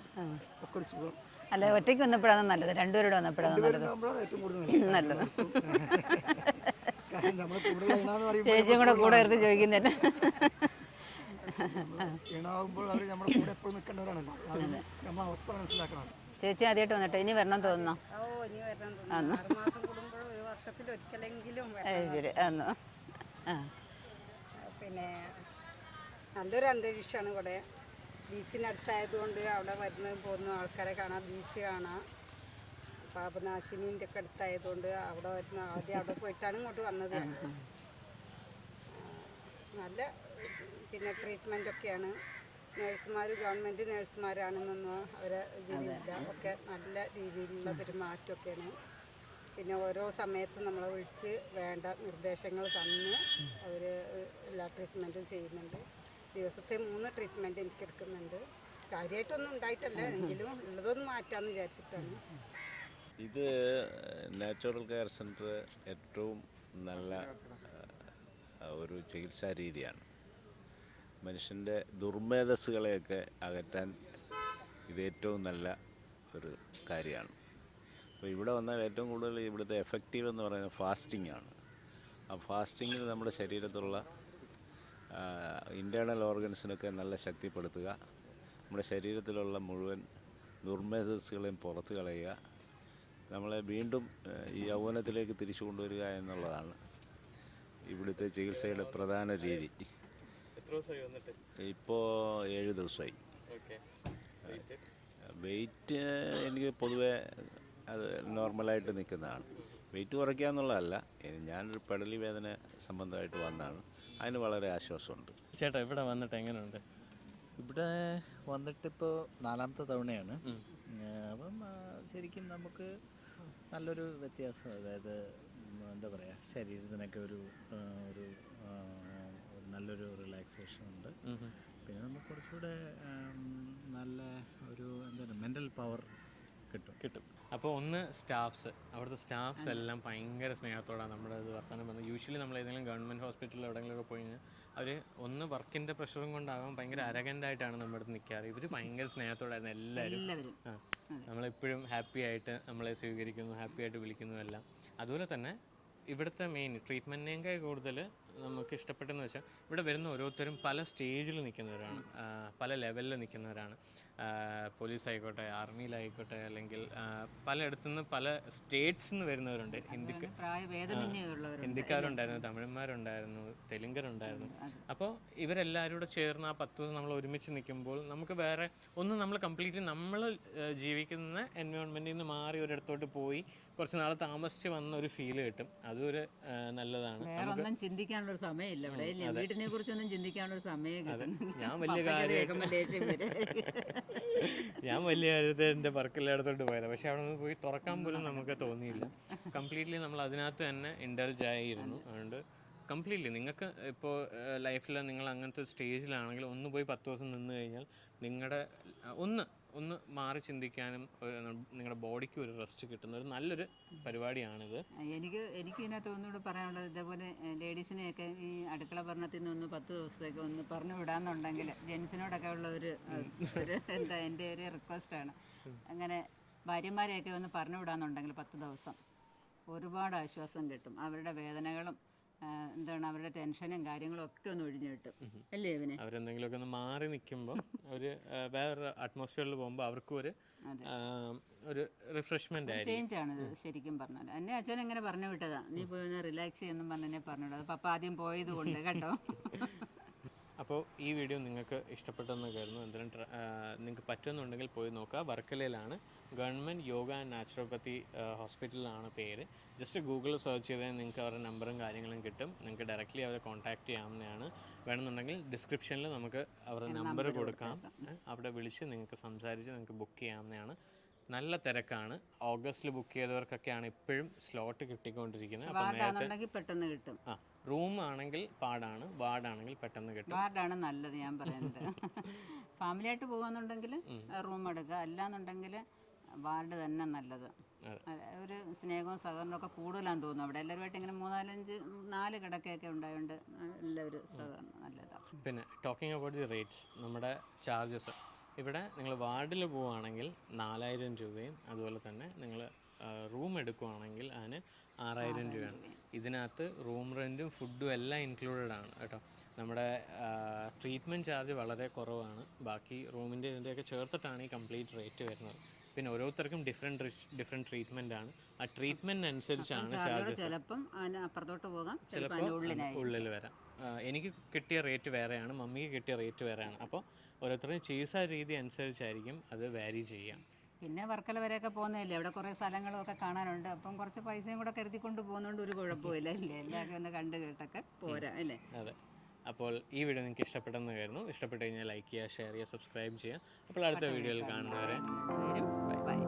ഒക്കെ ഒരു സുഖം. അല്ല, ഒറ്റയ്ക്ക് വന്നപ്പോഴാണ് നല്ലത്? രണ്ടുപേരോട് വന്നപ്പോഴാണ് ഏറ്റവും കൂടുതൽ നല്ലത്. ചേച്ചിയും കൂടെ കൂടെ എടുത്ത് ചോദിക്കുന്നതന്നെ. ക്ഷീണമാകുമ്പോൾ അവർ നമ്മുടെ കൂടെ എപ്പോഴും നിൽക്കേണ്ടവരാണല്ലോ. നമ്മൾ അവസ്ഥ മനസ്സിലാക്കണം. ചേച്ചി ആദ്യമായിട്ട് വന്നിട്ട് ഇനി വരണം തോന്നുന്നോ? ഇനി വരണം തോന്നുന്നു. 6 മാസം കൂടുമ്പോൾ ഒരു വർഷത്തിൽ ഒരിക്കലെങ്കിലും. ശരി. ആന്നോ? പിന്നെ നല്ലൊരു അന്തരീക്ഷമാണ് ഇവിടെ. ബീച്ചിനടുത്തായതുകൊണ്ട് അവിടെ വരുന്ന പോകുന്ന ആൾക്കാരെ കാണാം, ബീച്ച് കാണാം. പാപനാശിനിൻ്റെ ഒക്കെ അടുത്തായതുകൊണ്ട് അവിടെ വരുന്ന ആദ്യം അവിടെ പോയിട്ടാണ് ഇങ്ങോട്ട് വന്നത്. നല്ല പിന്നെ ട്രീറ്റ്മെൻറ്റൊക്കെയാണ്. നഴ്സുമാർ ഗവൺമെൻറ് നഴ്സുമാരാണെന്നൊന്നും അവരെ ഇതിലില്ല. ഒക്കെ നല്ല രീതിയിലുള്ള പെരുമാറ്റമൊക്കെയാണ്. പിന്നെ ഓരോ സമയത്തും നമ്മളെ വിളിച്ച് വേണ്ട നിർദ്ദേശങ്ങൾ തന്ന് അവർ എല്ലാ ട്രീറ്റ്മെൻറ്റും ചെയ്യുന്നുണ്ട്. ദിവസത്തെ 3 ട്രീറ്റ്മെൻറ്റ് എനിക്ക് എടുക്കുന്നുണ്ട്. കാര്യമായിട്ടൊന്നും ഉണ്ടായിട്ടല്ല, എങ്കിലും ഉള്ളതൊന്നും മാറ്റാമെന്ന് വിചാരിച്ചിട്ടാണ്. ഇത് നാച്ചുറൽ കെയർ സെൻറ്റർ ഏറ്റവും നല്ല ഒരു ചികിത്സാ രീതിയാണ്. മനുഷ്യൻ്റെ ദുർമേധസ്സുകളെയൊക്കെ അകറ്റാൻ ഇത് ഏറ്റവും നല്ല ഒരു കാര്യമാണ്. അപ്പോൾ ഇവിടെ വന്നാൽ ഏറ്റവും കൂടുതൽ ഇവിടുത്തെ എഫക്റ്റീവ് എന്ന് പറയുന്നത് ഫാസ്റ്റിംഗ് ആണ്. ആ ഫാസ്റ്റിങ്ങിൽ നമ്മുടെ ശരീരത്തിലുള്ള ഇൻറ്റേർണൽ ഓർഗൻസിനൊക്കെ നല്ല ശക്തിപ്പെടുത്തുക, നമ്മുടെ ശരീരത്തിലുള്ള മുഴുവൻ ദുർമേധസ്സുകളെയും പുറത്ത് കളയുക, നമ്മളെ വീണ്ടും ഈ യൗവനത്തിലേക്ക് തിരിച്ചു കൊണ്ടുവരിക എന്നുള്ളതാണ് ഇവിടുത്തെ ചികിത്സയുടെ പ്രധാന രീതി. ഇപ്പോൾ 7 ദിവസമായി. വെയിറ്റ് എനിക്ക് പൊതുവേ അത് നോർമലായിട്ട് നിൽക്കുന്നതാണ്. വെയിറ്റ് കുറയ്ക്കുക എന്നുള്ളതല്ല, ഞാനൊരു പെടലി വേദന സംബന്ധമായിട്ട് വന്നതാണ്. അതിന് വളരെ ആശ്വാസമുണ്ട്. ചേട്ടാ ഇവിടെ വന്നിട്ട് എങ്ങനെയുണ്ട്? ഇവിടെ വന്നിട്ടിപ്പോൾ 4ാമത്തെ തവണയാണ്. അപ്പം ശരിക്കും നമുക്ക് നല്ലൊരു വ്യത്യാസം, അതായത് എന്താ പറയുക, ശരീരത്തിനൊക്കെ ഒരു നല്ലൊരു റിലാക്സേഷൻ ഉണ്ട്. പിന്നെ നമുക്ക് കുറച്ചുകൂടെ നല്ല ഒരു എന്താണ് മെൻ്റൽ പവർ കിട്ടും. അപ്പോൾ ഒന്ന് സ്റ്റാഫ്സ്, അവിടുത്തെ സ്റ്റാഫ്സ് എല്ലാം ഭയങ്കര സ്നേഹത്തോടാണ് നമ്മുടെ ഇത് വർത്തമാനം പറഞ്ഞത്. യൂഷ്വലി നമ്മൾ ഏതെങ്കിലും ഗവൺമെൻറ് ഹോസ്പിറ്റലിൽ എവിടെയെങ്കിലുമൊക്കെ പോയി കഴിഞ്ഞാൽ അവർ ഒന്ന് വർക്കിൻ്റെ പ്രഷറും കൊണ്ടാകാം ഭയങ്കര അരഗൻ്റായിട്ടാണ് നമ്മുടെ അടുത്ത് നിൽക്കാറ്. ഇവർ ഭയങ്കര സ്നേഹത്തോടായിരുന്നു എല്ലാവരും. നമ്മളെപ്പോഴും ഹാപ്പി ആയിട്ട് നമ്മളെ സ്വീകരിക്കുന്നു, ഹാപ്പി ആയിട്ട് വിളിക്കുന്നു എല്ലാം. അതുപോലെ തന്നെ ഇവിടുത്തെ മെയിൻ ട്രീറ്റ്മെൻറ്റിനേക്കാൾ കൂടുതൽ നമുക്ക് ഇഷ്ടപ്പെട്ടെന്ന് വെച്ചാൽ ഇവിടെ വരുന്ന ഓരോരുത്തരും പല സ്റ്റേജിൽ നിൽക്കുന്നവരാണ്, പല ലെവലിൽ നിൽക്കുന്നവരാണ്. പോലീസ് ആയിക്കോട്ടെ, ആർമിയിലായിക്കോട്ടെ, അല്ലെങ്കിൽ പലയിടത്തുനിന്ന് പല സ്റ്റേറ്റ്സിൽ നിന്ന് വരുന്നവരുണ്ട്. ഹിന്ദിക്കാരുണ്ടായിരുന്നു, തമിഴന്മാരുണ്ടായിരുന്നു, തെലുങ്കരുണ്ടായിരുന്നു. അപ്പോൾ ഇവരെല്ലാവരും കൂടെ ചേർന്ന് ആ 10 ദിവസം നമ്മൾ ഒരുമിച്ച് നിൽക്കുമ്പോൾ നമുക്ക് വേറെ ഒന്നും, നമ്മൾ കംപ്ലീറ്റ്ലി നമ്മൾ ജീവിക്കുന്ന എൻവയോൺമെൻറ്റിൽ നിന്ന് മാറി ഒരിടത്തോട്ട് പോയി കുറച്ച് നാൾ താമസിച്ച് വന്ന ഒരു ഫീല് കിട്ടും. അതൊരു നല്ലതാണ്. വേറൊന്നും ചിന്തിക്കാനുള്ളൊരു സമയമില്ല ഇവിടെ. വീട്ടിനെ കുറിച്ചൊന്നും ചിന്തിക്കാനുള്ളൊരു സമയം കിട്ടും. ഞാൻ വലിയ കാര്യത്തിൽ എൻ്റെ വർക്കെല്ലായിടത്തോട്ട് പോയത്, പക്ഷെ അവിടെ നിന്ന് പോയി തുറക്കാൻ പോലും നമുക്ക് തോന്നിയില്ല. കംപ്ലീറ്റ്ലി നമ്മൾ അതിനകത്ത് തന്നെ ഇൻഡൽജ് ആയിരുന്നു. അതുകൊണ്ട് കംപ്ലീറ്റ്ലി നിങ്ങൾക്ക് ഇപ്പോൾ ലൈഫിൽ നിങ്ങൾ അങ്ങനത്തെ ഒരു സ്റ്റേജിലാണെങ്കിൽ ഒന്ന് പോയി 10 ദിവസം നിന്ന് കഴിഞ്ഞാൽ നിങ്ങളുടെ ഒന്ന് മാറി ചിന്തിക്കാനും നിങ്ങളുടെ ബോഡിക്ക് ഒരു റെസ്റ്റ് കിട്ടുന്ന ഒരു നല്ലൊരു പരിപാടിയാണിത്. എനിക്ക് ഇതിനകത്ത് ഒന്നുകൂടെ പറയാനുള്ളത്, ഇതേപോലെ ലേഡീസിനെയൊക്കെ ഈ അടുക്കള ഭരണത്തിൽ നിന്ന് ഒന്ന് 10 ദിവസത്തേക്ക് ഒന്ന് പറഞ്ഞു വിടാമെന്നുണ്ടെങ്കിൽ ജെൻസിനോടൊക്കെ ഉള്ള ഒരു എന്താ എൻ്റെ ഒരു റിക്വസ്റ്റാണ്. അങ്ങനെ ഭാര്യമാരെയൊക്കെ ഒന്ന് പറഞ്ഞു വിടാമെന്നുണ്ടെങ്കിൽ 10 ദിവസം ഒരുപാട് ആശ്വാസം കിട്ടും. അവരുടെ വേദനകളും എന്താണ് അവരുടെ ടെൻഷനും കാര്യങ്ങളും ഒക്കെ ഒന്ന് ഒഴിഞ്ഞു കിട്ടും അല്ലേ ഇവനെ. അവരെന്തെങ്കിലുമൊക്കെ ഒന്ന് മാറി നിൽക്കുമ്പോൾ ഒരു വേറൊരു അറ്റ്മോസ്ഫിയറിൽ പോകുമ്പോൾ അവർക്കും ഒരു റിഫ്രഷ്മെന്റ് ആയിരിക്കും. ചേഞ്ച് ആണിത് ശരിക്കും പറഞ്ഞാൽ. എന്നെ അച്ഛൻ എങ്ങനെ പറഞ്ഞു വിട്ടതാ, നീ പോയി ഒന്ന് റിലാക്സ് ചെയ്യുന്നു പറഞ്ഞെ പറഞ്ഞു വിട്ടത്. പപ്പ ആദ്യം പോയത് കൊണ്ട് കേട്ടോ. അപ്പോൾ ഈ വീഡിയോ നിങ്ങൾക്ക് ഇഷ്ടപ്പെട്ടെന്ന് കരുതുന്നു. എന്തെങ്കിലും നിങ്ങൾക്ക് പറ്റുമെന്നുണ്ടെങ്കിൽ പോയി നോക്കുക. വർക്കലയിലാണ്, ഗവൺമെൻറ് യോഗ ആൻഡ് നാച്ചുറോപ്പത്തി ഹോസ്പിറ്റലിലാണ് പേര്. ജസ്റ്റ് ഗൂഗിളിൽ സെർച്ച് ചെയ്താൽ നിങ്ങൾക്ക് അവരുടെ നമ്പറും കാര്യങ്ങളും കിട്ടും. നിങ്ങൾക്ക് ഡയറക്റ്റ്ലി അവരെ കോൺടാക്റ്റ് ചെയ്യാവുന്നതാണ്. വേണമെന്നുണ്ടെങ്കിൽ ഡിസ്ക്രിപ്ഷനിൽ നമുക്ക് അവരുടെ നമ്പർ കൊടുക്കാം. അവിടെ വിളിച്ച് നിങ്ങൾക്ക് സംസാരിച്ച് നിങ്ങൾക്ക് ബുക്ക് ചെയ്യാവുന്നതാണ്. നല്ല തിരക്കാണ്. ഓഗസ്റ്റിൽ ബുക്ക് ചെയ്തവർക്കൊക്കെയാണ് ഇപ്പോഴും സ്ലോട്ട് കിട്ടിക്കൊണ്ടിരിക്കുന്നത്. അപ്പോൾ പെട്ടെന്ന് കിട്ടും. റൂം ആണെങ്കിൽ പാടാണ്, വാർഡാണെങ്കിൽ പെട്ടെന്ന് കിട്ടും. വാർഡാണ് നല്ലത് ഞാൻ പറയുന്നത്. ഫാമിലി ആയിട്ട് പോകുന്നുണ്ടെങ്കിൽ റൂം എടുക്കുക, അല്ലാന്നുണ്ടെങ്കിൽ വാർഡ് തന്നെ നല്ലത്. ഒരു സ്നേഹവും സഹകരണവും ഒക്കെ കൂടുതലാന്ന് തോന്നുന്നു അവിടെ. എല്ലാവരുമായിട്ട് ഇങ്ങനെ 4 കിടക്കയൊക്കെ ഉണ്ടായതുകൊണ്ട് എല്ലാവരും സഹകരണം നല്ലതാണ്. പിന്നെ ടോക്കിംഗ് അബൌട്ട് ദി റേറ്റ്സ്, നമ്മുടെ ചാർജസ് ഇവിടെ നിങ്ങൾ വാർഡിൽ പോവുകയാണെങ്കിൽ 4000 രൂപയും അതുപോലെ തന്നെ നിങ്ങൾ റൂം എടുക്കുകയാണെങ്കിൽ അതിന് 6000 രൂപയാണ്. ഇതിനകത്ത് റൂം റെൻറ്റും ഫുഡും എല്ലാം ഇൻക്ലൂഡഡ് ആണ് കേട്ടോ. നമ്മുടെ ട്രീറ്റ്മെൻറ്റ് ചാർജ് വളരെ കുറവാണ്. ബാക്കി റൂമിൻ്റെ ഇതിൻ്റെയൊക്കെ ചേർത്തിട്ടാണ് ഈ കംപ്ലീറ്റ് റേറ്റ് വരുന്നത്. പിന്നെ ഓരോരുത്തർക്കും ഡിഫറെൻറ്റ് ട്രീറ്റ്മെൻ്റ് ആണ്. ആ ട്രീറ്റ്മെൻറ്റ് അനുസരിച്ചാണ് ചാർജസ്. ചിലപ്പം അപ്പുറത്തോട്ട് പോകാം, ചിലപ്പോൾ ഉള്ളിൽ വരാം. എനിക്ക് കിട്ടിയ റേറ്റ് വേറെയാണ്, മമ്മിക്ക് കിട്ടിയ റേറ്റ് വേറെയാണ്. അപ്പോൾ ഓരോരുത്തരും ചികിത്സാ രീതി അനുസരിച്ചായിരിക്കും അത് വാരി ചെയ്യാം. പിന്നെ വർക്കല വരെയൊക്കെ പോകുന്നതല്ലേ, അവിടെ കുറേ സ്ഥലങ്ങളൊക്കെ കാണാനുണ്ട്. അപ്പം കുറച്ച് പൈസയും കൂടെ കരുതിക്കൊണ്ട് പോകുന്നതുകൊണ്ട് ഒരു കുഴപ്പമില്ല അല്ലേ. എല്ലാവരും ഒന്ന് കണ്ടു കേട്ടൊക്കെ പോരാ അല്ലേ. അതെ. അപ്പോൾ ഈ വീഡിയോ നിങ്ങൾക്ക് ഇഷ്ടപ്പെട്ടെന്ന് കരുതുന്നു. ഇഷ്ടപ്പെട്ട് കഴിഞ്ഞാൽ ലൈക്ക് ചെയ്യുക, ഷെയർ ചെയ്യുക, സബ്സ്ക്രൈബ് ചെയ്യുക. അപ്പോൾ അടുത്ത വീഡിയോയിൽ കാണുന്നവരെ ബൈ.